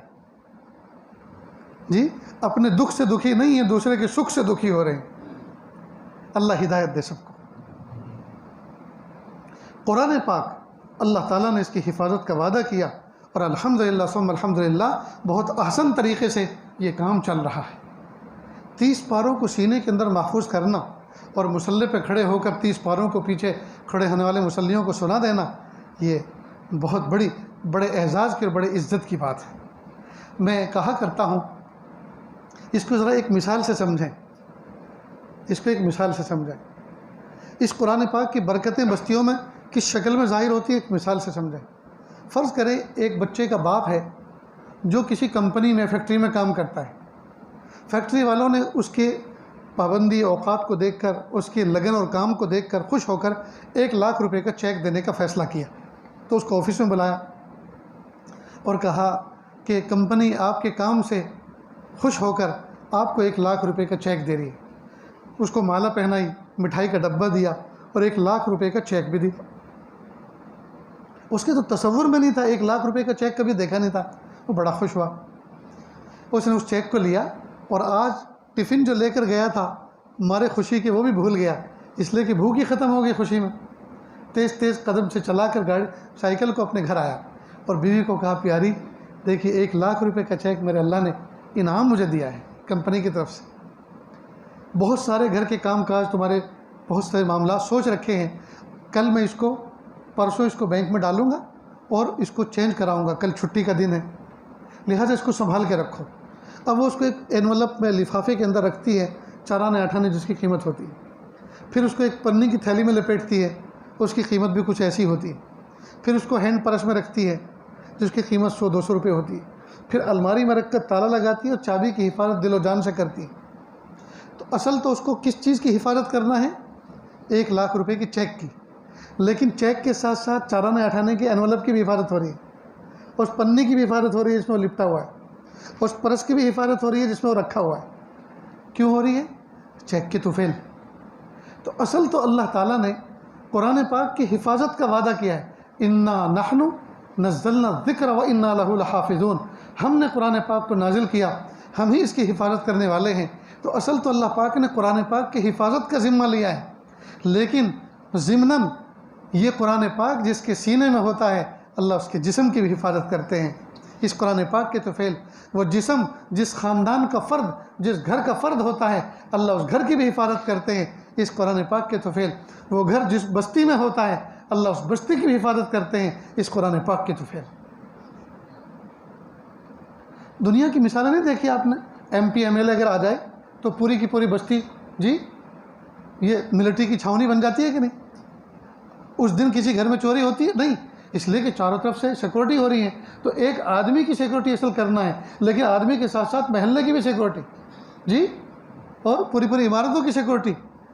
جی اپنے دکھ سے دکھی نہیں ہے، دوسرے کے سکھ سے دکھی ہو رہے ہیں۔ اللہ ہدایت دے سب کو۔ قرآن پاک اللہ تعالیٰ نے اس کی حفاظت کا وعدہ کیا، اور الحمدللہ ثم الحمدللہ بہت احسن طریقے سے یہ کام چل رہا ہے۔ 30 پاروں کو سینے کے اندر محفوظ کرنا اور مصلی پہ کھڑے ہو کر 30 پاروں کو پیچھے کھڑے ہونے والے مصلیوں کو سنا دینا، یہ بہت بڑے اعزاز کی اور بڑے عزت کی بات ہے۔ میں کہا کرتا ہوں، اس کو ذرا ایک مثال سے سمجھیں، اس قرآن پاک کی برکتیں بستیوں میں کس شکل میں ظاہر ہوتی ہے ایک مثال سے سمجھیں۔ فرض کریں ایک بچے کا باپ ہے جو کسی کمپنی میں فیکٹری میں کام کرتا ہے، فیکٹری والوں نے اس کے پابندی اوقات کو دیکھ کر، اس کی لگن اور کام کو دیکھ کر خوش ہو کر 1,00,000 روپے کا چیک دینے کا فیصلہ کیا۔ تو اس کو آفس میں بلایا اور کہا کہ کمپنی آپ کے کام سے خوش ہو کر آپ کو 1,00,000 روپے کا چیک دے رہی ہے۔ اس کو مالا پہنائی، مٹھائی کا ڈبہ دیا اور 1,00,000 روپے کا چیک بھی دیا۔ اس کے تو تصور میں نہیں تھا، 1,00,000 روپے کا چیک کبھی دیکھا نہیں تھا۔ وہ بڑا خوش ہوا، اس نے اس چیک کو لیا اور آج ٹفن جو لے کر گیا تھا مارے خوشی کے وہ بھی بھول گیا، اس لیے کہ بھوک ہی ختم ہو گئی خوشی میں۔ تیز تیز قدم سے چلا کر گاڑی سائیکل کو اپنے گھر آیا اور بیوی کو کہا پیاری دیکھیے 1,00,000 روپے کا چیک میرے اللہ نے انعام مجھے دیا ہے کمپنی کی طرف سے۔ بہت سارے گھر کے کام کاج، تمہارے بہت سارے معاملات سوچ رکھے ہیں، کل میں اس کو پرسوں اس کو بینک میں ڈالوں گا اور اس کو چینج کراؤں گا، کل چھٹی کا دن ہے، لہٰذا اس کو سنبھال کے رکھو۔ اب وہ اس کو ایک اینولپ میں لفافے کے اندر رکھتی ہے، 4 آنے 8 آنے جس کی قیمت ہوتی ہے، پھر اس کو ایک پنی کی تھیلی میں لپیٹتی ہے، اس کی قیمت بھی کچھ ایسی ہوتی ہے، پھر اس کو ہینڈ پرس میں رکھتی ہے جس کی قیمت 100-200 روپے ہوتی ہے، پھر الماری میں رکھ کر تالا لگاتی ہے اور چابی کی حفاظت دل و جان سے کرتی ہے۔ تو اصل تو اس کو کس چیز کی حفاظت کرنا ہے؟ 1,00,000 روپے کی چیک کی، لیکن چیک کے ساتھ ساتھ 4 آنے 8 آنے کے اینولپ کی بھی حفاظت ہو رہی ہے، اس پنی کی بھی حفاظت ہو رہی ہے جس میں وہ لپٹا ہوا ہے، اس پرس کی بھی حفاظت ہو رہی ہے جس میں وہ رکھا ہوا ہے۔ کیوں ہو رہی ہے؟ چیک کی طفیل۔ تو اصل تو اللہ تعالیٰ نے قرآن پاک کی حفاظت کا وعدہ کیا ہے، اِنَّا نَحْنُ نَزَّلْنَا الذِّكْرَ وَإِنَّا لَهُ لَحَافِظُونَ، ہم نے قرآن پاک کو نازل کیا، ہم ہی اس کی حفاظت کرنے والے ہیں۔ تو اصل تو اللہ پاک نے قرآن پاک کی حفاظت کا ذمہ لیا ہے، لیکن ضمناً یہ قرآن پاک جس کے سینے میں ہوتا ہے اللہ اس کے جسم کی بھی حفاظت کرتے ہیں۔ اس قرآن پاک کے طفیل وہ جسم جس خاندان کا فرد، جس گھر کا فرد ہوتا ہے اللہ اس گھر کی بھی حفاظت کرتے ہیں۔ اس قرآن پاک کے طفیل وہ گھر جس بستی میں ہوتا ہے اللہ اس بستی کی بھی حفاظت کرتے ہیں۔ اس قرآن پاک کے طفیل دنیا کی مثالیں نہیں دیکھی آپ نے؟ M P M L A اگر آ جائے تو پوری کی پوری بستی جی یہ ملٹری کی چھاونی بن جاتی ہے کہ نہیں؟ اس دن کسی گھر میں چوری ہوتی ہے نہیں، اس لیے کہ چاروں طرف سے سیکورٹی ہو رہی ہے۔ تو ایک آدمی کی سیکورٹی اصل کرنا ہے، لیکن آدمی کے ساتھ ساتھ محلے کی بھی سیکورٹی جی، اور پوری پوری عمارتوں کی سیکورٹی،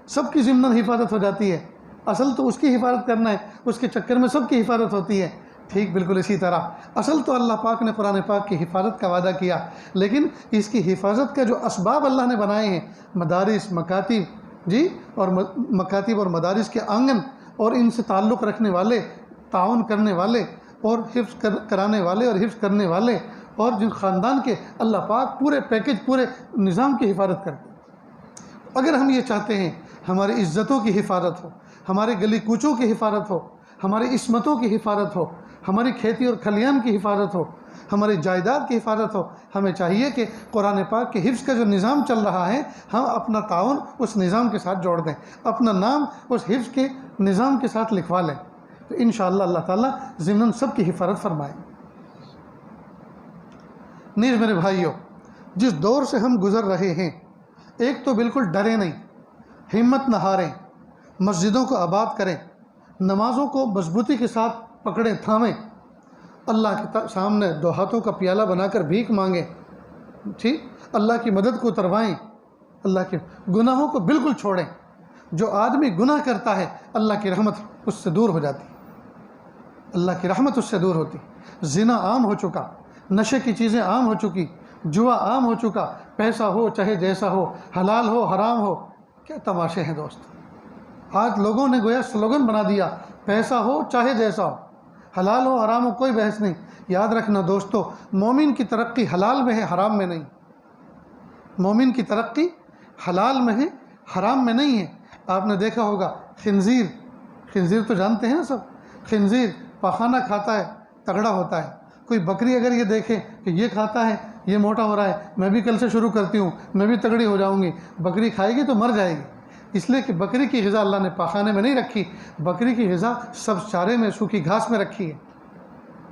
سب کی ضمن حفاظت ہو جاتی ہے۔ اصل تو اس کی حفاظت کرنا ہے، اس کے چکر میں سب کی حفاظت ہوتی ہے۔ ٹھیک بالکل اسی طرح اصل تو اللہ پاک نے قرآن پاک کی حفاظت کا وعدہ کیا، لیکن اس کی حفاظت کا جو اسباب اللہ نے بنائے ہیں، مدارس، مکاتب جی، اور مکاتب اور مدارس کے آنگن اور ان سے تعلق رکھنے والے، تعاون کرنے والے اور حفظ کرانے والے اور حفظ کرنے والے اور جن خاندان کے اللہ پاک پورے پیکج، پورے نظام کی حفاظت کرتے ہیں۔ اگر ہم یہ چاہتے ہیں ہماری عزتوں کی حفاظت ہو، ہمارے گلی کوچوں کی حفاظت ہو، ہماری عصمتوں کی حفاظت ہو، ہماری کھیتی اور کھلیان کی حفاظت ہو، ہماری جائیداد کی حفاظت ہو، ہمیں چاہیے کہ قرآن پاک کے حفظ کا جو نظام چل رہا ہے ہم اپنا تعاون اس نظام کے ساتھ جوڑ دیں، اپنا نام اس حفظ کے نظام کے ساتھ لکھوا لیں، تو انشاءاللہ اللہ تعالیٰ ضمن سب کی حفاظت فرمائے۔ نیز میرے بھائیوں، جس دور سے ہم گزر رہے ہیں، ایک تو بالکل ڈرے نہیں، ہمت نہ ہاریں، مسجدوں کو آباد کریں، نمازوں کو مضبوطی کے ساتھ پکڑیں، تھامیں، اللہ کے سامنے 2 ہاتھوں کا پیالہ بنا کر بھیک مانگیں، ٹھیک، اللہ کی مدد کو اتروائیں، اللہ کے گناہوں کو بالکل چھوڑیں۔ جو آدمی گناہ کرتا ہے اللہ کی رحمت اس سے دور ہو جاتی، اللہ کی رحمت اس سے دور ہوتی۔ زنا عام ہو چکا، نشے کی چیزیں عام ہو چکی، جوا عام ہو چکا، پیسہ ہو چاہے جیسا ہو، حلال ہو حرام ہو، کیا تماشے ہیں دوست۔ آج لوگوں نے گویا سلوگن بنا دیا، پیسہ ہو چاہے جیسا ہو، حلال ہو حرام ہو، کوئی بحث نہیں۔ یاد رکھنا دوستو، مومن کی ترقی حلال میں ہے، حرام میں نہیں۔ مومن کی ترقی حلال میں ہے، حرام میں نہیں ہے۔ آپ نے دیکھا ہوگا خنزیر تو جانتے ہیں نا سب، خنزیر پاخانہ کھاتا ہے، تگڑا ہوتا ہے۔ کوئی بکری اگر یہ دیکھے کہ یہ کھاتا ہے، یہ موٹا ہو رہا ہے، میں بھی کل سے شروع کرتی ہوں، میں بھی تگڑی ہو جاؤں گی، بکری کھائے گی تو مر جائے گی۔ اس لیے کہ بکری کی غذا اللہ نے پاخانے میں نہیں رکھی، بکری کی غذا سبز چارے میں، سوکھی گھاس میں رکھی ہے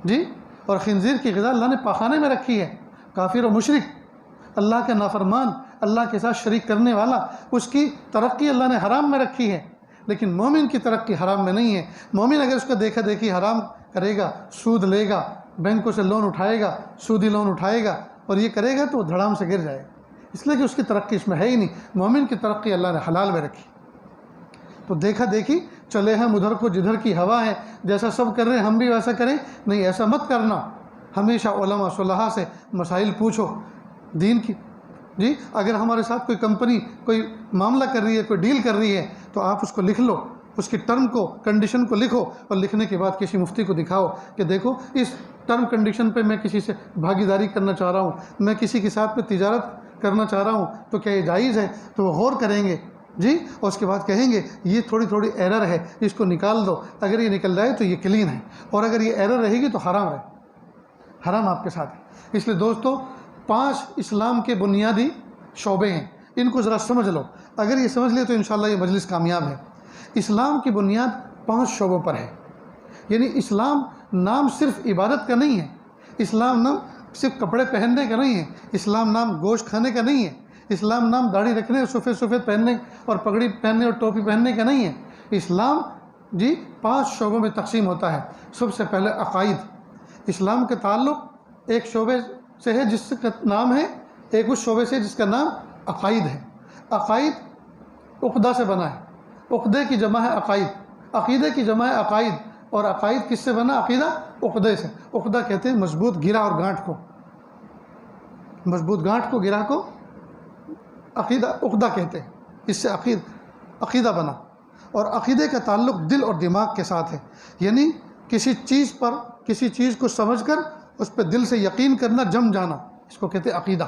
جی، اور خنزیر کی غذا اللہ نے پاخانے میں رکھی ہے۔ کافر و مشرک، اللہ کے نافرمان، اللہ کے ساتھ شریک کرنے والا، اس کی ترقی اللہ نے حرام میں رکھی ہے، لیکن مومن کی ترقی حرام میں نہیں ہے۔ مومن اگر اس کا دیکھا دیکھی حرام کرے گا، سود لے گا، بینکوں سے لون اٹھائے گا، سودی لون اٹھائے گا اور یہ کرے گا تو وہ دھڑام سے گر جائے گا، اس لیے کہ اس کی ترقی اس میں ہے ہی نہیں۔ مومن کی ترقی اللہ نے حلال میں رکھی۔ تو دیکھا دیکھی چلے ہم ادھر کو جدھر کی ہوا ہے، جیسا سب کر رہے ہیں ہم بھی ویسا کریں، نہیں، ایسا مت کرنا۔ ہمیشہ علماء صلحاء سے مسائل پوچھو دین کی۔ جی اگر ہمارے ساتھ کوئی کمپنی کوئی معاملہ کر رہی ہے، کوئی ڈیل کر رہی ہے، تو آپ اس کو لکھ لو، اس کی ٹرم کو، کنڈیشن کو لکھو، اور لکھنے کے بعد کسی مفتی کو دکھاؤ کہ دیکھو اس ٹرم کنڈیشن پہ میں کسی سے بھاگیداری کرنا چاہ رہا ہوں، میں کسی کے ساتھ میں تجارت کرنا چاہ رہا ہوں، تو کیا یہ جائز ہے؟ تو وہ غور کریں گے جی، اور اس کے بعد کہیں گے یہ تھوڑی تھوڑی ایرر ہے، اس کو نکال دو، اگر یہ نکل جائے تو یہ کلین ہے، اور اگر یہ ایرر رہے گی تو حرام ہے، حرام آپ کے ساتھ ہے۔ اس لیے دوستو 5 اسلام کے بنیادی شعبے ہیں، ان کو ذرا سمجھ لو۔ اگر یہ سمجھ لے تو انشاءاللہ یہ مجلس کامیاب ہے۔ اسلام کی بنیاد 5 شعبوں پر ہے، یعنی اسلام نام صرف عبادت کا نہیں ہے، اسلام نام صرف کپڑے پہننے کا نہیں ہے، اسلام نام گوشت کھانے کا نہیں ہے، اسلام نام داڑھی رکھنے اور سفید پہننے اور پگڑی پہننے اور ٹوپی پہننے کا نہیں ہے۔ اسلام جی 5 شعبوں میں تقسیم ہوتا ہے۔ سب سے پہلے عقائد۔ اسلام کے تعلق ایک شعبے سے ہے جس کا نام ہے، ایک اس شعبے سے جس کا نام عقائد ہے۔ عقائد عقدہ سے بنا ہے، عقدے کی جمع ہے عقائد، عقیدے کی جمع ہے عقائد، اور عقائد کس سے بنا؟ عقیدہ عقدے سے۔ عقدہ کہتے ہیں مضبوط گرہ اور گانٹھ کو، مضبوط گانٹھ کو، گرہ کو عقیدہ عقدہ کہتے ہیں، اس سے عقیدہ بنا۔ اور عقیدے کا تعلق دل اور دماغ کے ساتھ ہے، یعنی کسی چیز کو سمجھ کر اس پہ دل سے یقین کرنا، جم جانا، اس کو کہتے ہیں عقیدہ۔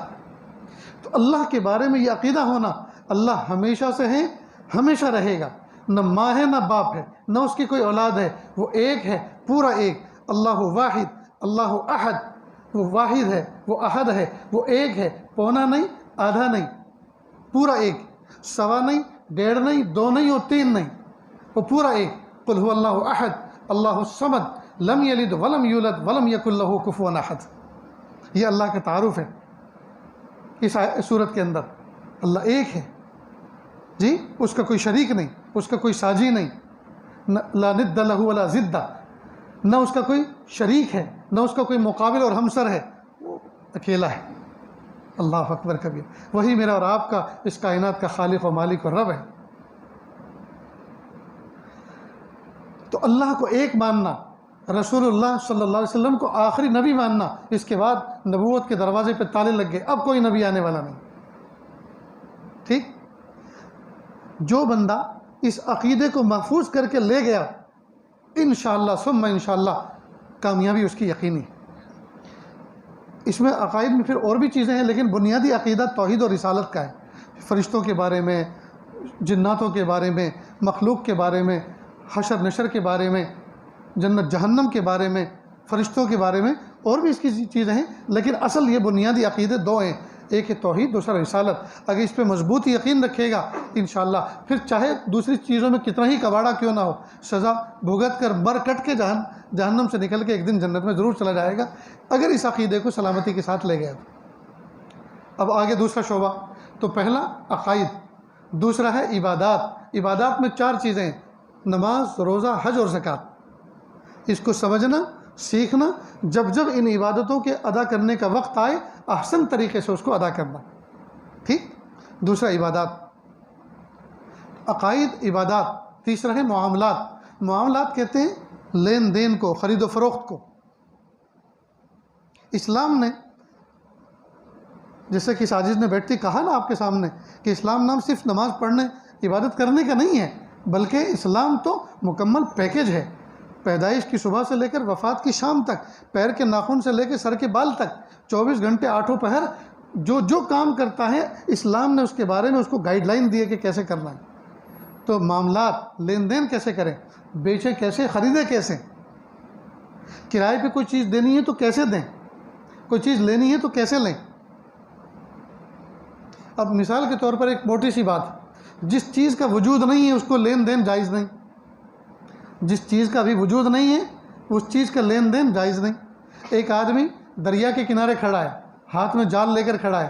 تو اللہ کے بارے میں یہ عقیدہ ہونا، اللہ ہمیشہ سے ہے، ہمیشہ رہے گا، نہ ماں ہے نہ باپ ہے، نہ اس کی کوئی اولاد ہے، وہ ایک ہے، پورا ایک، اللہ واحد، اللہ احد، وہ واحد ہے، وہ احد ہے، وہ ایک ہے، پونا نہیں، آدھا نہیں، پورا ایک، سوا نہیں، 1.5 نہیں، 2 نہیں اور 3 نہیں، وہ پورا ایک۔ قل هو اللہ احد اللہ الصمد لم یلد ولم یولد ولم یکن لہ کفوا احد۔ یہ اللہ کا تعارف ہے اس سورت کے اندر، اللہ ایک ہے جی، اس کا کوئی شریک نہیں، اس کا کوئی ساجی نہیں، لا ند لہ ولا ضد، نہ اس کا کوئی شریک ہے، نہ اس کا کوئی مقابل اور ہمسر ہے، وہ اکیلا ہے۔ اللہ اکبر کبیر، وہی میرا اور آپ کا اس کائنات کا خالق و مالک اور رب ہے۔ تو اللہ کو ایک ماننا، رسول اللہ صلی اللہ علیہ وسلم کو آخری نبی ماننا، اس کے بعد نبوت کے دروازے پہ تالے لگ گئے، اب کوئی نبی آنے والا نہیں۔ ٹھیک، جو بندہ اس عقیدے کو محفوظ کر کے لے گیا، انشاءاللہ ثم انشاءاللہ کامیابی اس کی یقینی۔ اس میں عقائد میں پھر اور بھی چیزیں ہیں، لیکن بنیادی عقیدہ توحید اور رسالت کا ہے۔ فرشتوں کے بارے میں، جناتوں کے بارے میں، مخلوق کے بارے میں، حشر نشر کے بارے میں، جنت جہنم کے بارے میں، فرشتوں کے بارے میں، اور بھی اس کی چیزیں ہیں، لیکن اصل یہ بنیادی عقیدے 2 ہیں، ایک ہے توحید، دوسرا رسالت۔ اگر اس پہ مضبوط یقین رکھے گا انشاءاللہ، پھر چاہے دوسری چیزوں میں کتنا ہی کباڑا کیوں نہ ہو، سزا بھگت کر مر کٹ کے جہنم سے نکل کے ایک دن جنت میں ضرور چلا جائے گا، اگر اس عقیدے کو سلامتی کے ساتھ لے گیا۔ اب آگے دوسرا شعبہ، تو پہلا عقائد، دوسرا ہے عبادات۔ عبادات میں 4 چیزیں ہیں، نماز، روزہ، حج اور زکوٰۃ۔ اس کو سمجھنا، سیکھنا، جب جب ان عبادتوں کے ادا کرنے کا وقت آئے احسن طریقے سے اس کو ادا کرنا۔ ٹھیک، دوسرا عبادات، عقائد، عبادات۔ تیسرا ہے معاملات۔ معاملات کہتے ہیں لین دین کو، خرید و فروخت کو۔ اسلام نے، جیسے کہ ساجد نے بیٹھتی کہا نا آپ کے سامنے، کہ اسلام نام صرف نماز پڑھنے، عبادت کرنے کا نہیں ہے، بلکہ اسلام تو مکمل پیکج ہے۔ پیدائش کی صبح سے لے کر وفات کی شام تک، پیر کے ناخن سے لے کے سر کے بال تک، 24 گھنٹے 8 پہر جو کام کرتا ہے، اسلام نے اس کے بارے میں اس کو گائیڈ لائن دی ہے کہ کیسے کرنا ہے۔ تو معاملات، لین دین کیسے کریں، بیچیں کیسے، خریدیں کیسے، کرائے پہ کوئی چیز دینی ہے تو کیسے دیں، کوئی چیز لینی ہے تو کیسے لیں۔ اب مثال کے طور پر ایک موٹی سی بات، جس چیز کا وجود نہیں ہے اس کو لین دین جائز نہیں، جس چیز کا ابھی وجود نہیں ہے اس چیز کا لین دین جائز نہیں۔ ایک آدمی دریا کے کنارے کھڑا ہے، ہاتھ میں جال لے کر کھڑا ہے،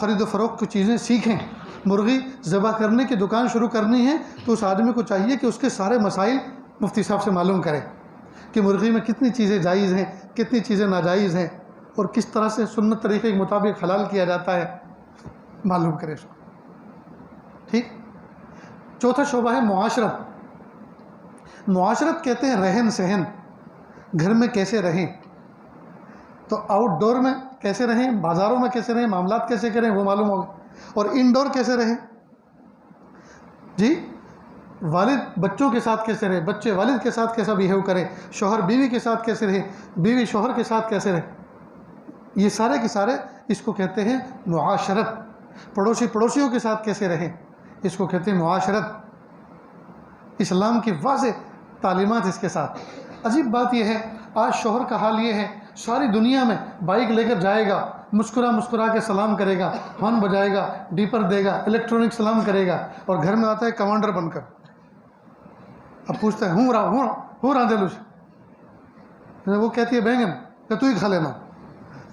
خرید و فروخت کی چیزیں سیکھیں. مرغی ذبح کرنے کی دکان شروع کرنی ہے تو اس آدمی کو چاہیے کہ اس کے سارے مسائل مفتی صاحب سے معلوم کرے کہ مرغی میں کتنی چیزیں جائز ہیں، کتنی چیزیں ناجائز ہیں، اور کس طرح سے سنت طریقے کے مطابق حلال کیا جاتا ہے، معلوم کرے اس کو. ٹھیک. چوتھا شعبہ ہے معاشرت. معاشرت کہتے ہیں رہن سہن، گھر میں کیسے رہیں. تو آؤٹ ڈور میں کیسے رہیں، بازاروں میں کیسے رہیں، معاملات کیسے کریں وہ معلوم ہوگا. اور انڈور کیسے رہیں، جی والد بچوں کے ساتھ کیسے رہے، بچے والد کے ساتھ کیسا بیہیو کریں، شوہر بیوی کے ساتھ کیسے رہے، بیوی شوہر کے ساتھ کیسے رہے. یہ سارے کے سارے اس کو کہتے ہیں معاشرت. پڑوسی پڑوسیوں کے ساتھ کیسے رہیں، اس کو کہتے ہیں معاشرت. اسلام کی واضح تعلیمات اس کے ساتھ. عجیب بات یہ ہے، آج شوہر کا حال یہ ہے، ساری دنیا میں بائک لے کر جائے گا، مسکرا کے سلام کرے گا، ہارن بجائے گا، ڈیپر دے گا، الیکٹرانک سلام کرے گا، اور گھر میں آتا ہے کمانڈر بن کر. اب پوچھتا ہے ہوں رہا دلوش، وہ کہتی ہے بینگن، کہ تو ہی کھا لینا.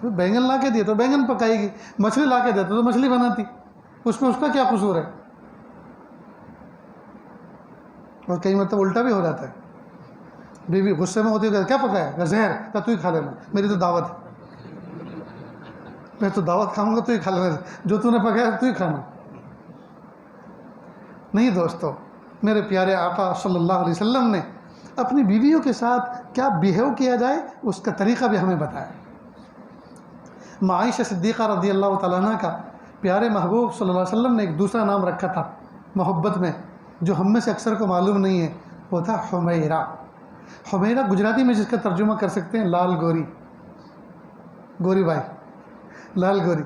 بینگن لا کے دیے تو بینگن پکائے گی، مچھلی لا کے دیتے تو مچھلی بناتی، اس میں اس کا کیا قصور ہے. اور کئی مرتبہ الٹا بھی ہو جاتا ہے، بیوی غصے میں ہوتی ہے کیا پکایا، کہ زہر، کہ تو ہی کھا لینا، میری تو دعوت ہے، میں تو دعوت کھاؤں گا تو ہی کھا لینا، جو تو نے پکایا تو ہی کھانا. نہیں دوستو، میرے پیارے آقا صلی اللہ علیہ وسلم نے اپنی بیویوں کے ساتھ کیا بیہیو کیا جائے اس کا طریقہ بھی ہمیں بتایا. عائشہ صدیقہ رضی اللہ تعالیٰ عنہ کا پیارے محبوب صلی اللہ علیہ وسلم نے ایک دوسرا نام رکھا تھا محبت میں، جو ہم میں سے اکثر کو معلوم نہیں ہے، وہ تھا حمیرہ. حمیرہ گجراتی میں جس کا ترجمہ کر سکتے ہیں لال گوری، گوری بھائی، لال گوری.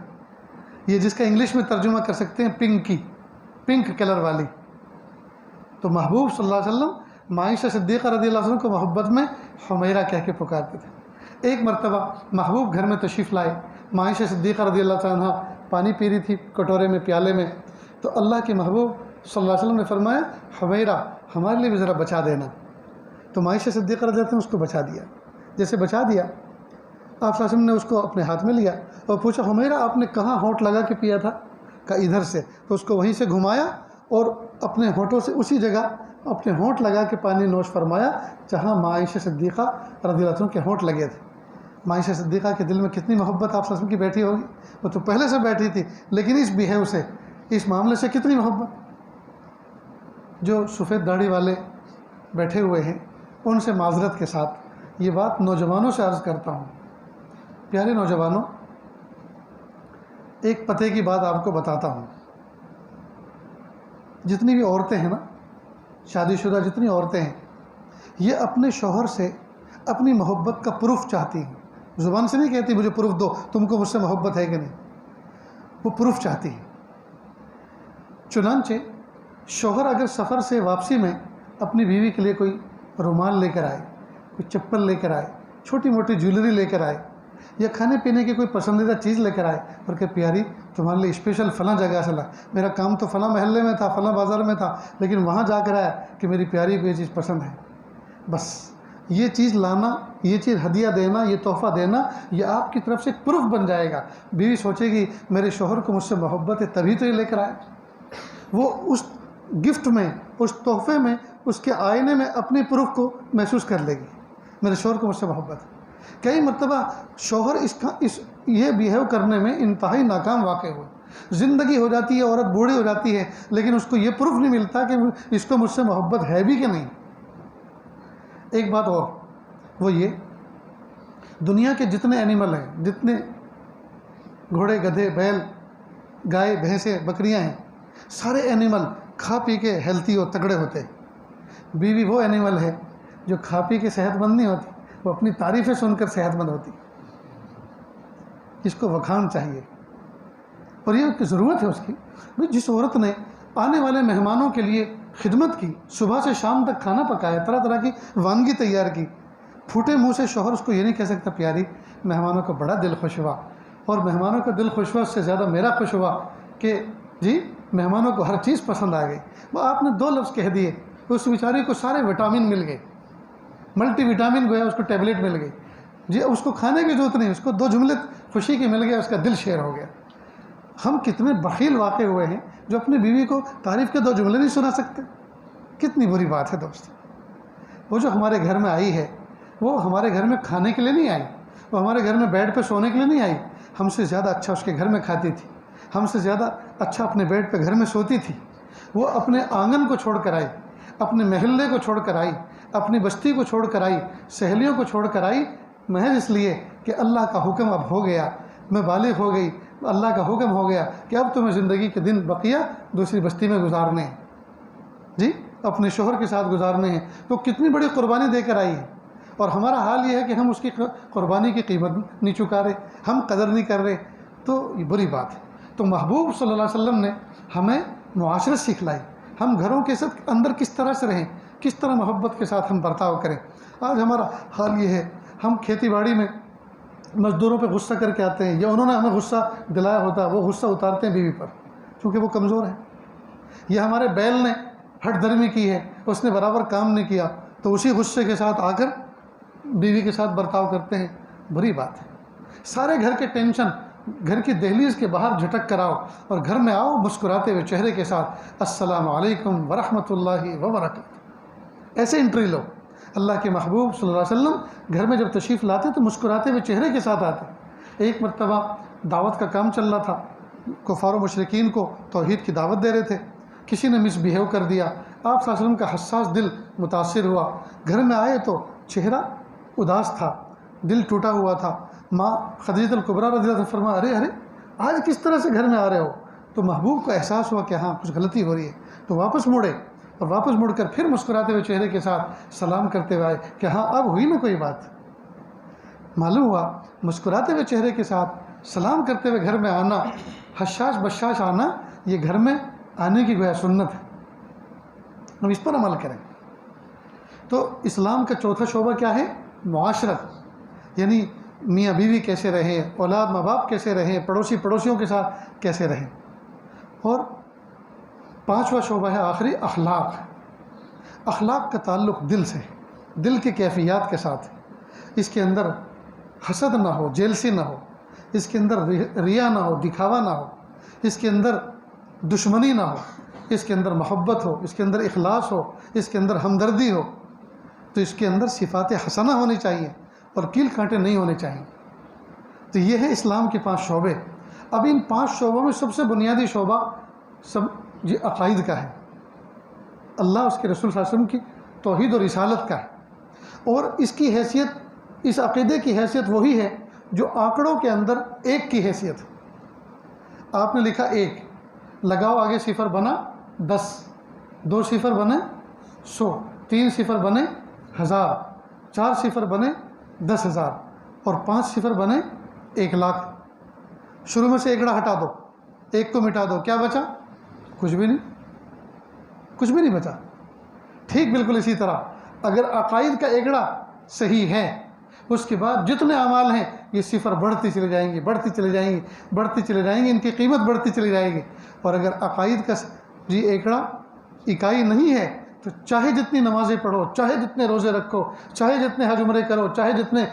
یہ جس کا انگلش میں ترجمہ کر سکتے ہیں پنکی، پنک کلر والی. تو محبوب صلی اللہ علیہ وسلم عائشہ صدیقہ رضی اللہ عنہ کو محبت میں حمیرہ کہہ کے پکارتے تھے. ایک مرتبہ محبوب گھر میں تشریف لائے، عائشہ صدیقہ رضی اللہ عنہ پانی پی رہی تھی کٹورے میں، پیالے میں. تو اللہ کے محبوب صلی اللہ علیہ وسلم نے فرمایا حمیرہ ہمارے لیے بھی ذرا بچا دینا. تو عائشہ صدیقہ رضی اللہ عنہ نے اس کو بچا دیا. جیسے بچا دیا، آپ صلی اللہ علیہ وسلم نے اس کو اپنے ہاتھ میں لیا اور پوچھا حمیرہ آپ نے کہاں ہونٹ لگا کے پیا تھا، کہ ادھر سے. تو اس کو وہیں سے گھمایا اور اپنے ہونٹوں سے اسی جگہ اپنے ہونٹ لگا کے پانی نوش فرمایا جہاں عائشہ صدیقہ رضی اللہ عنہ کے ہونٹ لگے تھے. عائشہ صدیقہ کے دل میں کتنی محبت آپ صلی اللہ علیہ وسلم کی بیٹھی ہوگی. وہ تو پہلے سے بیٹھی تھی، لیکن اس بیہیو سے، اس معاملے سے کتنی محبت. جو سفید داڑھی والے بیٹھے ہوئے ہیں ان سے معذرت کے ساتھ یہ بات نوجوانوں سے عرض کرتا ہوں. پیارے نوجوانوں، ایک پتے کی بات آپ کو بتاتا ہوں. جتنی بھی عورتیں ہیں نا، شادی شدہ جتنی عورتیں ہیں، یہ اپنے شوہر سے اپنی محبت کا پروف چاہتی ہیں. زبان سے نہیں کہتی مجھے پروف دو تم کو مجھ سے محبت ہے کہ نہیں، وہ پروف چاہتی ہیں. چنانچہ شوہر اگر سفر سے واپسی میں اپنی بیوی کے لیے کوئی رومال لے کر آئے، کوئی چپل لے کر آئے، چھوٹی موٹی جیولری لے کر آئے، یا کھانے پینے کی کوئی پسندیدہ چیز لے کر آئے اور کہ پیاری تمہارے لیے اسپیشل فلاں جگہ سے لا، میرا کام تو فلاں محلے میں تھا، فلاں بازار میں تھا، لیکن وہاں جا کر آیا کہ میری پیاری کو یہ چیز پسند ہے، بس یہ چیز لانا، یہ چیز ہدیہ دینا، یہ تحفہ دینا، یہ آپ کی طرف سے ایک پروف بن جائے گا. بیوی سوچے گی میرے شوہر کو مجھ سے محبت ہے تبھی تو یہ لے کر آئے. وہ اس گفٹ میں، اس تحفے میں، اس کے آئینے میں اپنی پروف کو محسوس کر لے گی، میرے شوہر کو مجھ سے محبت ہے. کئی مرتبہ شوہر یہ بیہیو کرنے میں انتہائی ناکام واقع ہوئے. زندگی ہو جاتی ہے، عورت بوڑھی ہو جاتی ہے، لیکن اس کو یہ پروف نہیں ملتا کہ اس کو مجھ سے محبت ہے بھی کہ نہیں. ایک بات اور، وہ یہ دنیا کے جتنے اینیمل ہیں، جتنے گھوڑے، گدھے، بیل، گائے، بھینسیں، بکریاں ہیں، سارے اینیمل کھا پی کے ہیلتھی اور تگڑے ہوتے ہیں. بیوی وہ اینیمل ہے جو کھا پی کے صحت مند نہیں ہوتی، وہ اپنی تعریفیں سن کر صحت مند ہوتی. اس کو وکھان چاہیے اور یہ ضرورت ہے اس کی. جس عورت نے آنے والے مہمانوں کے لیے خدمت کی، صبح سے شام تک کھانا پکایا، طرح طرح کی وانگی تیار کی، پھوٹے منہ سے شوہر اس کو یہ نہیں کہہ سکتا پیاری مہمانوں کا بڑا دل خوش ہوا، اور مہمانوں کا دل خوش ہوا اس سے زیادہ میرا خوش ہوا کہ جی مہمانوں کو ہر چیز پسند آ گئی. وہ آپ نے 2 لفظ کہہ دیے، اس بیچاری کو سارے وٹامن مل گئے، ملٹی وٹامن گویا اس کو ٹیبلٹ مل گئی جی. اس کو کھانے کی ضرورت نہیں، اس کو 2 جملے خوشی کے مل گیا، اس کا دل شیر ہو گیا. ہم کتنے بخیل واقع ہوئے ہیں جو اپنی بیوی کو تعریف کے 2 جملے نہیں سنا سکتے. کتنی بری بات ہے دوست. وہ جو ہمارے گھر میں آئی ہے وہ ہمارے گھر میں کھانے کے لیے نہیں آئی, وہ ہمارے گھر میں بیڈ پہ سونے کے لیے نہیں آئی. ہم سے زیادہ اچھا اس کے گھر میں کھاتی تھی, ہم سے زیادہ اچھا اپنے بیڈ پہ گھر میں سوتی تھی. وہ اپنے آنگن کو چھوڑ کر آئی, اپنے محلے کو چھوڑ کر آئی, اپنی بستی کو چھوڑ کر آئی, سہیلیوں کو چھوڑ کر آئی, محض اس لیے کہ اللہ کا حکم اب ہو گیا, میں بالغ ہو گئی, اللہ کا حکم ہو گیا کہ اب تمہیں زندگی کے دن بقیہ دوسری بستی میں گزارنے ہیں, جی اپنے شوہر کے ساتھ گزارنے ہیں. تو کتنی بڑی قربانی دے کر آئی ہے, اور ہمارا حال یہ ہے کہ ہم اس کی قربانی کی قیمت نہیں چکا رہے, ہم قدر نہیں کر رہے. تو یہ بری بات ہے. تو محبوب صلی اللہ علیہ وسلم نے ہمیں معاشرت سکھلائی, ہم گھروں کے ساتھ اندر کس طرح سے رہیں, کس طرح محبت کے ساتھ ہم برتاؤ کریں. آج ہمارا حال یہ ہے, ہم کھیتی باڑی میں مزدوروں پہ غصہ کر کے آتے ہیں, یا انہوں نے ہمیں غصہ دلایا ہوتا ہے وہ غصہ اتارتے ہیں بیوی پر کیونکہ وہ کمزور ہے. یا ہمارے بیل نے ہٹ دھرمی کی ہے, اس نے برابر کام نہیں کیا, تو اسی غصے کے ساتھ آ کر بیوی کے ساتھ برتاؤ کرتے ہیں. بری بات ہے. سارے گھر کے ٹینشن گھر کی دہلیز کے باہر جھٹک کر آؤ, اور گھر میں آؤ مسکراتے ہوئے چہرے کے ساتھ, السلام علیکم ورحمۃ اللہ وبرکاتہ, ایسے انٹری لو. اللہ کے محبوب صلی اللہ علیہ وسلم گھر میں جب تشریف لاتے تو مسکراتے ہوئے چہرے کے ساتھ آتے. ایک مرتبہ دعوت کا کام چل رہا تھا, کفار و مشرکین کو توحید کی دعوت دے رہے تھے, کسی نے مس بیہیو کر دیا. آپ صلی اللہ علیہ وسلم کا حساس دل متاثر ہوا, گھر میں آئے تو چہرہ اداس تھا, دل ٹوٹا ہوا تھا. ماں خدیجہ الکبریٰ رضی اللہ عنہا فرمایا, ارے آج کس طرح سے گھر میں آ رہے ہو؟ تو محبوب کو احساس ہوا کہ ہاں کچھ غلطی ہو رہی ہے, تو واپس مڑے, اور واپس مڑ کر پھر مسکراتے ہوئے چہرے کے ساتھ سلام کرتے ہوئے آئے کہ ہاں اب ہوئی نا کوئی بات. معلوم ہوا مسکراتے ہوئے چہرے کے ساتھ سلام کرتے ہوئے گھر میں آنا, حشاش بشاش آنا, یہ گھر میں آنے کی گویا سنت ہے. ہم اس پر عمل کریں. تو اسلام کا چوتھا شعبہ کیا ہے؟ معاشرت, یعنی میاں بیوی کیسے رہیں, اولاد ماں باپ کیسے رہیں, پڑوسی پڑوسیوں کے ساتھ کیسے رہیں. اور 5واں شعبہ ہے آخری, اخلاق. اخلاق کا تعلق دل سے, دل کی کیفیات کے ساتھ. اس کے اندر حسد نہ ہو, جیلسی نہ ہو, اس کے اندر ریا نہ ہو, دکھاوا نہ ہو, اس کے اندر دشمنی نہ ہو, اس کے اندر محبت ہو, اس کے اندر اخلاص ہو, اس کے اندر ہمدردی ہو. تو اس کے اندر صفات حسنہ ہونی چاہیے اور کیل کانٹے نہیں ہونے چاہیے. تو یہ ہے اسلام کے 5 شعبے. اب ان 5 شعبوں میں سب سے بنیادی شعبہ عقائد کا ہے. اللہ اس کے رسول صلی اللہ علیہ وسلم کی توحید اور رسالت کا ہے, اور اس کی حیثیت, اس عقیدے کی حیثیت وہی ہے جو آنکڑوں کے اندر 1 کی حیثیت. آپ نے لکھا 1, لگاؤ آگے صفر بنا 10, 2 صفر بنے 100, 3 صفر بنے 1000, 4 صفر بنے 10,000, اور 5 صفر بنے 1,00,000. شروع میں سے ایکڑا ہٹا دو, 1 کو مٹا دو, کیا بچا؟ کچھ بھی نہیں, کچھ بھی نہیں بچا. ٹھیک بالکل اسی طرح اگر عقائد کا ایکڑا صحیح ہے, اس کے بعد جتنے اعمال ہیں یہ صفر بڑھتی چلی جائیں گی, بڑھتی چلی جائیں گی, بڑھتی چلی جائیں گی, ان کی قیمت بڑھتی چلی جائے گی. اور اگر عقائد کا ایکڑا اکائی نہیں ہے تو چاہے جتنی نمازیں پڑھو, چاہے جتنے روزے رکھو, چاہے جتنے حج عمرے کرو, چاہے جتنے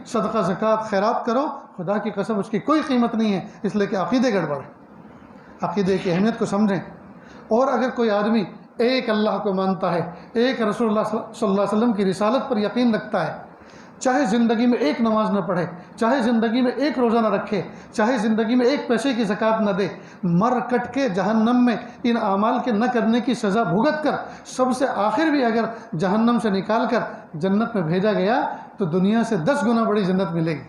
صدقہ زکوٰۃ خیرات کرو, خدا کی قسم اس کی کوئی قیمت نہیں ہے, اس لیے کہ عقیدے گڑبڑ ہے. عقیدے کی اہمیت کو سمجھیں. اور اگر کوئی آدمی ایک اللہ کو مانتا ہے, ایک رسول اللہ صلی اللہ علیہ وسلم کی رسالت پر یقین رکھتا ہے, چاہے زندگی میں 1 نماز نہ پڑھے, چاہے زندگی میں 1 روزہ نہ رکھے, چاہے زندگی میں 1 پیسے کی زکوٰۃ نہ دے, مر کٹ کے جہنم میں ان اعمال کے نہ کرنے کی سزا بھگت کر سب سے آخر بھی اگر جہنم سے نکال کر جنت میں بھیجا گیا تو دنیا سے 10 گنا بڑی جنت ملے گی.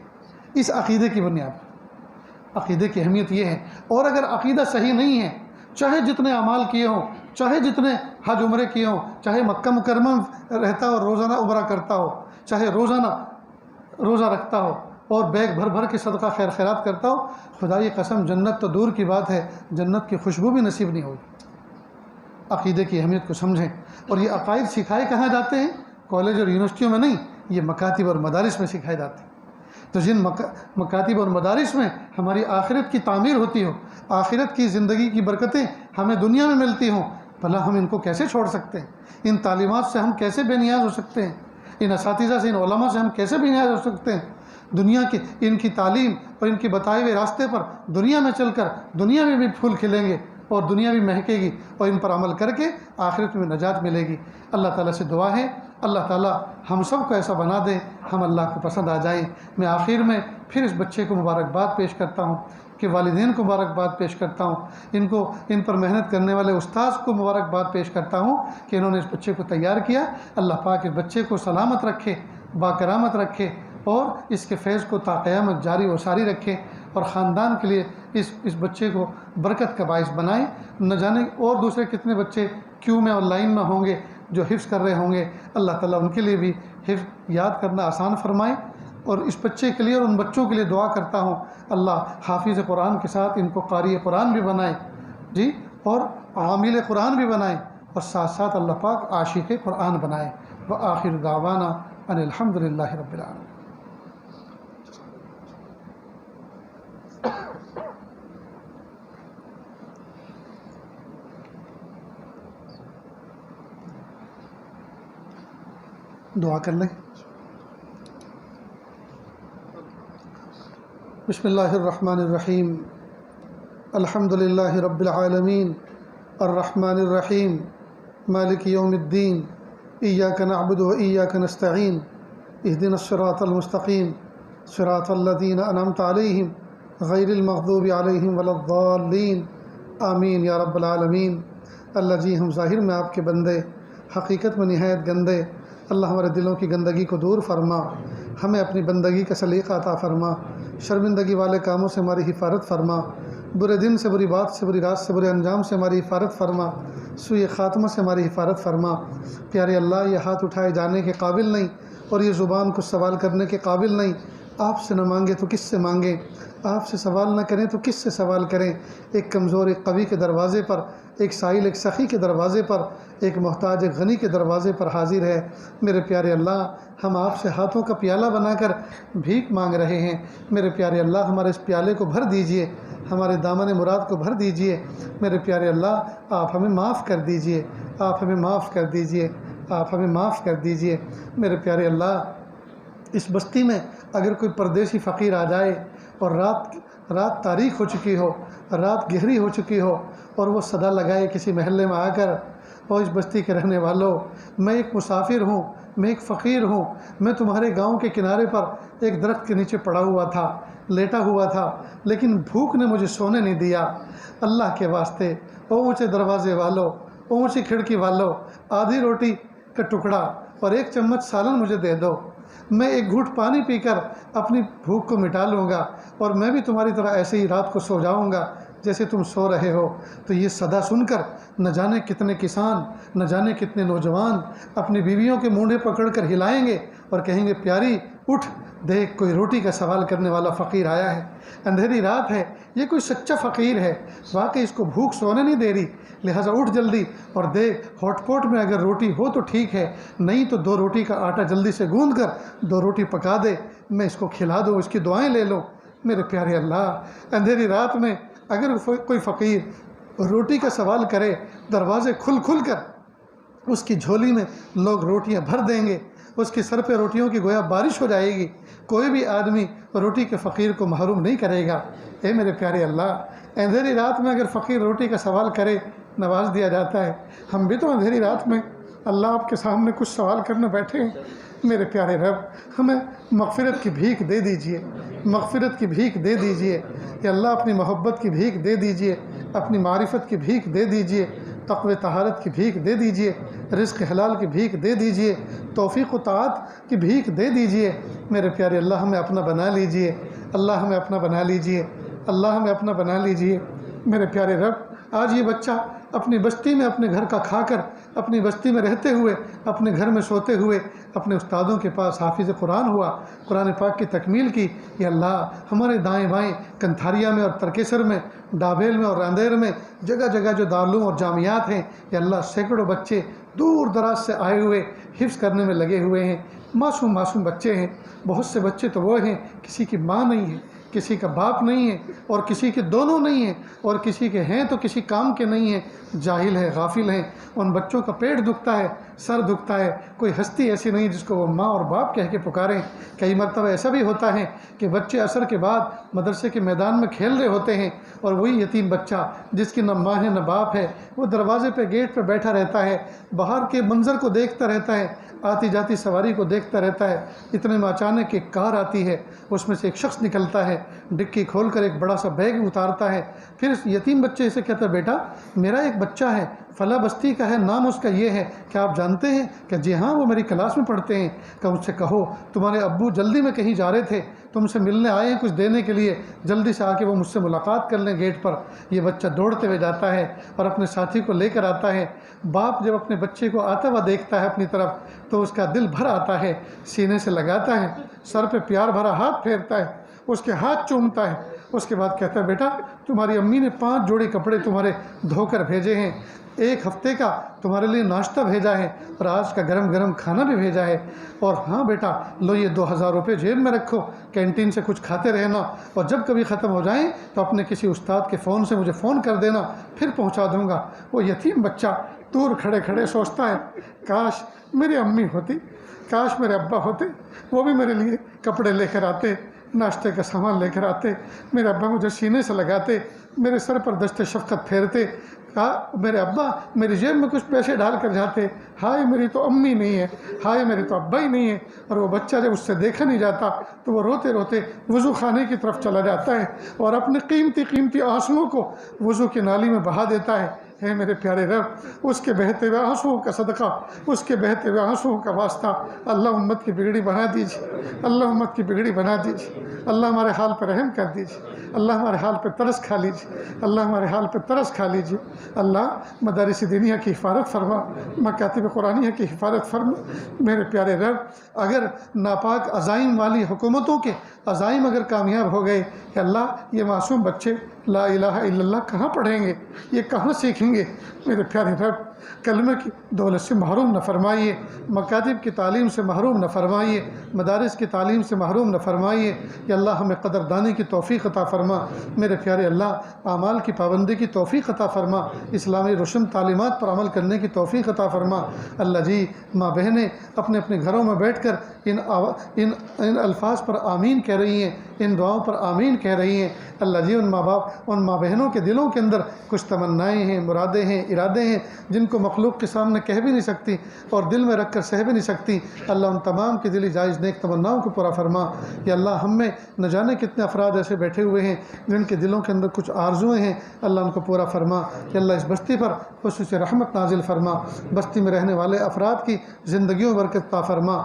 اس عقیدے کی بنیاد پر. عقیدے کی اہمیت یہ ہے. اور اگر عقیدہ صحیح نہیں ہے, چاہے جتنے اعمال کیے ہوں, چاہے جتنے حج عمرے کیے ہوں, چاہے مکہ مکرمہ رہتا ہو, روزانہ عمرہ کرتا ہو, چاہے روزانہ روزہ رکھتا ہو اور بیگ بھر بھر کے صدقہ خیرات کرتا ہو, خدا کی قسم جنت تو دور کی بات ہے, جنت کی خوشبو بھی نصیب نہیں ہوگی. عقیدے کی اہمیت کو سمجھیں. اور یہ عقائد سکھائے کہاں جاتے ہیں؟ کالج اور یونیورسٹیوں میں نہیں, یہ مکاتب اور مدارس میں سکھائے جاتے ہیں. تو جن مکاتب اور مدارس میں ہماری آخرت کی تعمیر ہوتی ہو, آخرت کی زندگی کی برکتیں ہمیں دنیا میں ملتی ہوں, بھلا ہم ان کو کیسے چھوڑ سکتے ہیں؟ ان تعلیمات سے ہم کیسے بے نیاز ہو سکتے ہیں؟ ان اساتذہ سے, ان علماء سے ہم کیسے بے نیاز ہو سکتے ہیں؟ دنیا کی ان کی تعلیم اور ان کی بتائے ہوئے راستے پر دنیا میں چل کر دنیا میں بھی پھول کھلیں گے اور دنیا بھی مہکے گی، اور ان پر عمل کر کے آخرت میں نجات ملے گی۔ اللہ تعالیٰ سے دعا ہے اللہ تعالیٰ ہم سب کو ایسا بنا دے ہم اللہ کو پسند آ جائیں۔ میں آخر میں پھر اس بچے کو مبارکباد پیش کرتا ہوں کہ والدین کو مبارکباد پیش کرتا ہوں، ان پر محنت کرنے والے استاذ کو مبارکباد پیش کرتا ہوں کہ انہوں نے اس بچے کو تیار کیا۔ اللہ پاک اس بچے کو سلامت رکھے، باکرامت رکھے، اور اس کے فیض کو تا قیامت جاری و ساری رکھے، اور خاندان کے لیے اس بچے کو برکت کا باعث بنائے۔ نہ جانے اور دوسرے کتنے بچے کیو میں اور لائن میں ہوں گے جو حفظ کر رہے ہوں گے، اللہ تعالیٰ ان کے لیے بھی حفظ یاد کرنا آسان فرمائے۔ اور اس بچے کے لیے اور ان بچوں کے لیے دعا کرتا ہوں اللہ حافظ قرآن کے ساتھ ان کو قاری قرآن بھی بنائے جی، اور عامل قرآن بھی بنائے، اور ساتھ ساتھ اللہ پاک عاشق قرآن بنائے۔ وآخر دعوانا ان الحمد للہ رب العالمین۔ دعا کر لیں۔ بسم اللہ الرحمن الرحیم، الحمد للہ رب العالمین، الرحمن الرحیم، مالک یوم الدین، ایاک نعبد و ایاک نستعین، اہدنا الصراط المستقیم، صراط الذین انعمت علیہم غیر المغضوب علیہم ولا الضالین، آمین یا رب العالمین۔ اللہ جی ہم ظاہر میں آپ کے بندے، حقیقت میں نہایت گندے، اللہ ہمارے دلوں کی گندگی کو دور فرما، ہمیں اپنی بندگی کا سلیقہ عطا فرما، شرمندگی والے کاموں سے ہماری حفاظت فرما، برے دن سے، بری بات سے، بری رات سے، برے انجام سے ہماری حفاظت فرما، سوء خاتمہ سے ہماری حفاظت فرما۔ پیارے اللہ یہ ہاتھ اٹھائے جانے کے قابل نہیں اور یہ زبان کو سوال کرنے کے قابل نہیں، آپ سے نہ مانگے تو کس سے مانگیں، آپ سے سوال نہ کریں تو کس سے سوال کریں۔ ایک کمزور ایک قوی کے دروازے پر، ایک سائل ایک سخی کے دروازے پر، ایک محتاج ایک غنی کے دروازے پر حاضر ہے۔ میرے پیارے اللہ ہم آپ سے ہاتھوں کا پیالہ بنا کر بھیک مانگ رہے ہیں۔ میرے پیارے اللہ ہمارے اس پیالے کو بھر دیجئے، ہمارے دامن مراد کو بھر دیجئے۔ میرے پیارے اللہ آپ ہمیں معاف کر دیجئے، آپ ہمیں معاف کر دیجئے، آپ ہمیں معاف کر دیجئے۔ میرے پیارے اللہ اس بستی میں اگر کوئی پردیسی فقیر آ جائے اور رات تاریک ہو چکی ہو، رات گہری ہو چکی ہو، اور وہ صدا لگائے کسی محلے میں آ کر، اور اس بستی کے رہنے والوں میں ایک مسافر ہوں، میں ایک فقیر ہوں، میں تمہارے گاؤں کے کنارے پر ایک درخت کے نیچے پڑا ہوا تھا، لیٹا ہوا تھا، لیکن بھوک نے مجھے سونے نہیں دیا۔ اللہ کے واسطے او اونچے دروازے والوں، اونچی کھڑکی والوں، آدھی روٹی کا ٹکڑا اور ایک چمچ سالن مجھے دے دو، میں ایک گھونٹ پانی پی کر اپنی بھوک کو مٹا لوں گا، اور میں بھی تمہاری طرح ایسے ہی رات کو سو جاؤں گا جیسے تم سو رہے ہو۔ تو یہ صدا سن کر نہ جانے کتنے کسان، نہ جانے کتنے نوجوان اپنی بیویوں کے مونڈھے پکڑ کر ہلائیں گے اور کہیں گے پیاری اٹھ دیکھ کوئی روٹی کا سوال کرنے والا فقیر آیا ہے، اندھیری رات ہے، یہ کوئی سچا فقیر ہے، واقعی اس کو بھوک سونے نہیں دے رہی، لہٰذا اٹھ جلدی اور دیکھ ہاٹ پوٹ میں اگر روٹی ہو تو ٹھیک ہے، نہیں تو 2 روٹی کا آٹا جلدی سے گوندھ کر 2 روٹی پکا دے، میں اس کو کھلا دوں، اس کی دعائیں لے لوں۔ میرے پیارے اللہ اندھیری رات میں اگر کوئی فقیر روٹی کا سوال کرے، دروازے کھل کر اس کی جھولی میں لوگ روٹیاں بھر دیں گے، اس کے سر پہ روٹیوں کی گویا بارش ہو جائے گی، کوئی بھی آدمی روٹی کے فقیر کو محروم نہیں کرے گا۔ اے میرے پیارے اللہ اندھیری رات میں اگر فقیر روٹی کا سوال کرے نواز دیا جاتا ہے، ہم بھی تو اندھیری رات میں اللہ آپ کے سامنے کچھ سوال کرنے بیٹھے ہیں۔ میرے پیارے رب ہمیں مغفرت کی بھیک دے دیجئے، مغفرت کی بھیک دے دیجئے، کہ اللہ اپنی محبت کی بھیک دے دیجئے، اپنی معرفت کی بھیک دے دیجئے، تقوی طہارت کی بھیک دے دیجئے، رزق حلال کی بھیک دے دیجئے، توفیق و طاعت کی بھیک دے دیجئے۔ میرے پیارے اللہ ہمیں اپنا بنا لیجئے، اللہ ہمیں اپنا بنا لیجئے، اللہ ہمیں اپنا بنا لیجئے۔ میرے پیارے رب آج یہ بچہ اپنی بستی میں اپنے گھر کا کھا کر، اپنی بستی میں رہتے ہوئے، اپنے گھر میں سوتے ہوئے اپنے استادوں کے پاس حافظ قرآن ہوا، قرآن پاک کی تکمیل کی۔ یا اللہ ہمارے دائیں بائیں کنتھاریا میں اور ترکیسر میں، ڈابیل میں اور راندیر میں، جگہ جگہ جو دارالعلوم اور جامعات ہیں، یا اللہ سینکڑوں بچے دور دراز سے آئے ہوئے حفظ کرنے میں لگے ہوئے ہیں، معصوم بچے ہیں، بہت سے بچے تو وہ ہیں کسی کی ماں نہیں ہے، کسی کا باپ نہیں ہے اور کسی کے دونوں نہیں ہیں اور کسی کے ہیں تو کسی کام کے نہیں ہیں، جاہل ہے، غافل ہیں، ان بچوں کا پیٹ دکھتا ہے، سر دکھتا ہے، کوئی ہستی ایسی نہیں جس کو وہ ماں اور باپ کہہ کے پکاریں۔ کئی مرتبہ ایسا بھی ہوتا ہے کہ بچے عصر کے بعد مدرسے کے میدان میں کھیل رہے ہوتے ہیں اور وہی یتیم بچہ جس کی نہ ماں ہے نہ باپ ہے، وہ دروازے پہ گیٹ پہ بیٹھا رہتا ہے، باہر کے منظر کو دیکھتا رہتا ہے، آتی جاتی سواری کو دیکھتا رہتا ہے۔ اتنے میں اچانک ایک کار آتی ہے، اس میں سے ایک شخص نکلتا ہے، ڈکی کھول کر ایک بڑا سا بیگ اتارتا ہے، پھر اس یتیم بچے سے کہتا ہے بیٹا میرا ایک بچہ ہے، فلاں بستی کا ہے، نام اس کا یہ ہے، کیا آپ جانتے ہیں؟ کہ جی ہاں وہ میری کلاس میں پڑھتے ہیں۔ کہ ان سے کہو تمہارے ابو جلدی میں کہیں جا رہے تھے، تم سے ملنے آئے ہیں کچھ دینے کے لیے، جلدی سے آ کے وہ مجھ سے ملاقات کر لیں گیٹ پر۔ یہ بچہ دوڑتے ہوئے جاتا ہے اور اپنے ساتھی کو لے کر آتا ہے۔ باپ جب اپنے بچے کو آتا ہوا دیکھتا ہے اپنی طرف تو اس کا دل بھر آتا ہے، سینے سے لگاتا ہے، سر پہ پیار بھرا ہاتھ پھیرتا ہے، اس کے ہاتھ چومتا ہے، اس کے بعد کہتا ہے بیٹا تمہاری امی نے 5 جوڑی کپڑے تمہارے دھو کر بھیجے ہیں، 1 ہفتے کا تمہارے لیے ناشتہ بھیجا ہے اور آج کا گرم گرم کھانا بھی بھیجا ہے، اور ہاں بیٹا لو یہ 2000 روپے جیب میں رکھو، کینٹین سے کچھ کھاتے رہنا، اور جب کبھی ختم ہو جائیں تو اپنے کسی استاد کے فون سے مجھے فون کر دینا، پھر پہنچا دوں گا۔ وہ یتیم بچہ دور کھڑے کھڑے سوچتا ہے کاش میری امی ہوتی، کاش میرے ابا ہوتے، وہ بھی میرے لیے کپڑے لے کر آتے، ناشتے کا سامان لے کر آتے، میرے ابا مجھے سینے سے لگاتے، میرے سر پر دست شفقت پھیرتے، میرے ابا میری جیب میں کچھ پیسے ڈال کر جاتے، ہائے میری تو امی نہیں ہے، ہائے میری تو ابا ہی نہیں ہے۔ اور وہ بچہ جب اس سے دیکھا نہیں جاتا تو وہ روتے روتے وضو خانے کی طرف چلا جاتا ہے اور اپنے قیمتی آنسوؤں کو وضو کی نالی میں بہا دیتا ہے۔ اے میرے پیارے رب، اس کے بہتے ہوئے آنسوؤں کا صدقہ، اس کے بہتے ہوئے آنسوؤں کا واسطہ اللہ امت کی بگڑی بنا دیجیے، اللہ امت کی بگڑی بنا دیجیے، اللہ ہمارے حال پر رحم کر دیجیے، اللہ ہمارے حال پہ ترس کھا لیجیے، اللہ ہمارے حال پہ ترس کھا لیجیے۔ اللہ مدارس دینیہ کی حفاظت فرما، مکاتب قرآنیہ کی حفاظت فرما۔ میرے پیارے رب، اگر ناپاک عزائم والی حکومتوں کے عزائم اگر کامیاب ہو گئے کہ اللہ یہ معصوم بچے لا الہ الا اللہ کہاں پڑھیں گے، یہ کہاں سیکھیں گے؟ میرے پیارے رب کلمہ کی دولت سے محروم نہ فرمائیے، مکاتب کی تعلیم سے محروم نہ فرمائیے، مدارس کی تعلیم سے محروم نہ فرمائیے۔ یا اللہ ہمیں قدردانی کی توفیق عطا فرما۔ میرے پیارے اللہ اعمال کی پابندی کی توفیق عطا فرما، اسلامی روشن تعلیمات پر عمل کرنے کی توفیق عطا فرما۔ اللہ جی ماں بہنیں اپنے اپنے گھروں میں بیٹھ کر ان الفاظ پر آمین کہہ رہی ہیں، ان دعاؤں پر آمین کہہ رہی ہیں۔ اللہ جی ان ماں بہنوں کے دلوں کے اندر کچھ تمنائیں ہیں، مرادیں ہیں، ارادے ہیں جن کو مخلوق کے سامنے کہہ بھی نہیں سکتی اور دل میں رکھ کر سہ بھی نہیں سکتی۔ اللہ ان تمام کی دلی جائز نیک تمناؤں کو پورا فرما۔ یا اللہ ہم میں نہ جانے کتنے افراد ایسے بیٹھے ہوئے ہیں جن کے دلوں کے اندر کچھ آرزویں ہیں، اللہ ان کو پورا فرما۔ یا اللہ اس بستی پر خصوصی رحمت نازل فرما، بستی میں رہنے والے افراد کی زندگیوں میں برکت عطا فرما،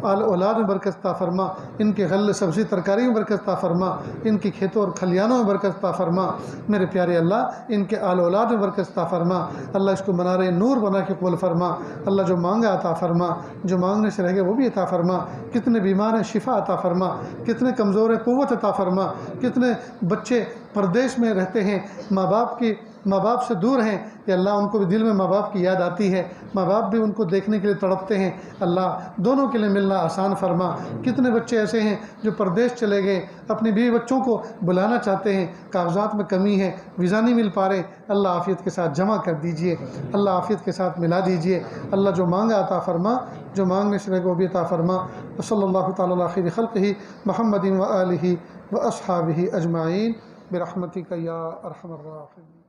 آل اولاد میں برکت عطا فرما، ان کے غلہ سبزی ترکاری میں برکت عطا فرما، ان کی کھیتوں اور کھلیانوں میں برکت عطا فرما۔ میرے پیارے اللہ ان کے آل اولاد میں برکت عطا فرما۔ اللہ اس کو منار نور بنا کے قبول فرما۔ اللہ جو مانگا عطا فرما، جو مانگنے سے رہ گئے وہ بھی عطا فرما۔ کتنے بیمار ہیں شفا عطا فرما، کتنے کمزور ہیں قوت عطا فرما، کتنے بچے پردیش میں رہتے ہیں، ماں باپ سے دور ہیں، کہ اللہ ان کو بھی دل میں ماں باپ کی یاد آتی ہے، ماں باپ بھی ان کو دیکھنے کے لیے تڑپتے ہیں۔ اللہ دونوں کے لیے ملنا آسان فرما۔ کتنے بچے ایسے ہیں جو پردیش چلے گئے، اپنی بیوی بچوں کو بلانا چاہتے ہیں، کاغذات میں کمی ہے، ویزا نہیں مل پا رہے، اللہ عافیت کے ساتھ جمع کر دیجئے، اللہ عافیت کے ساتھ ملا دیجئے۔ اللہ جو مانگا عطا فرما، جو مانگنے سے رہے وہ بھی عطا فرما۔ صلی اللہ تعالی علی خیر خلقہ محمد و آلہ و اصحابہ اجمعین برحمتک یا ارحم الراحمین۔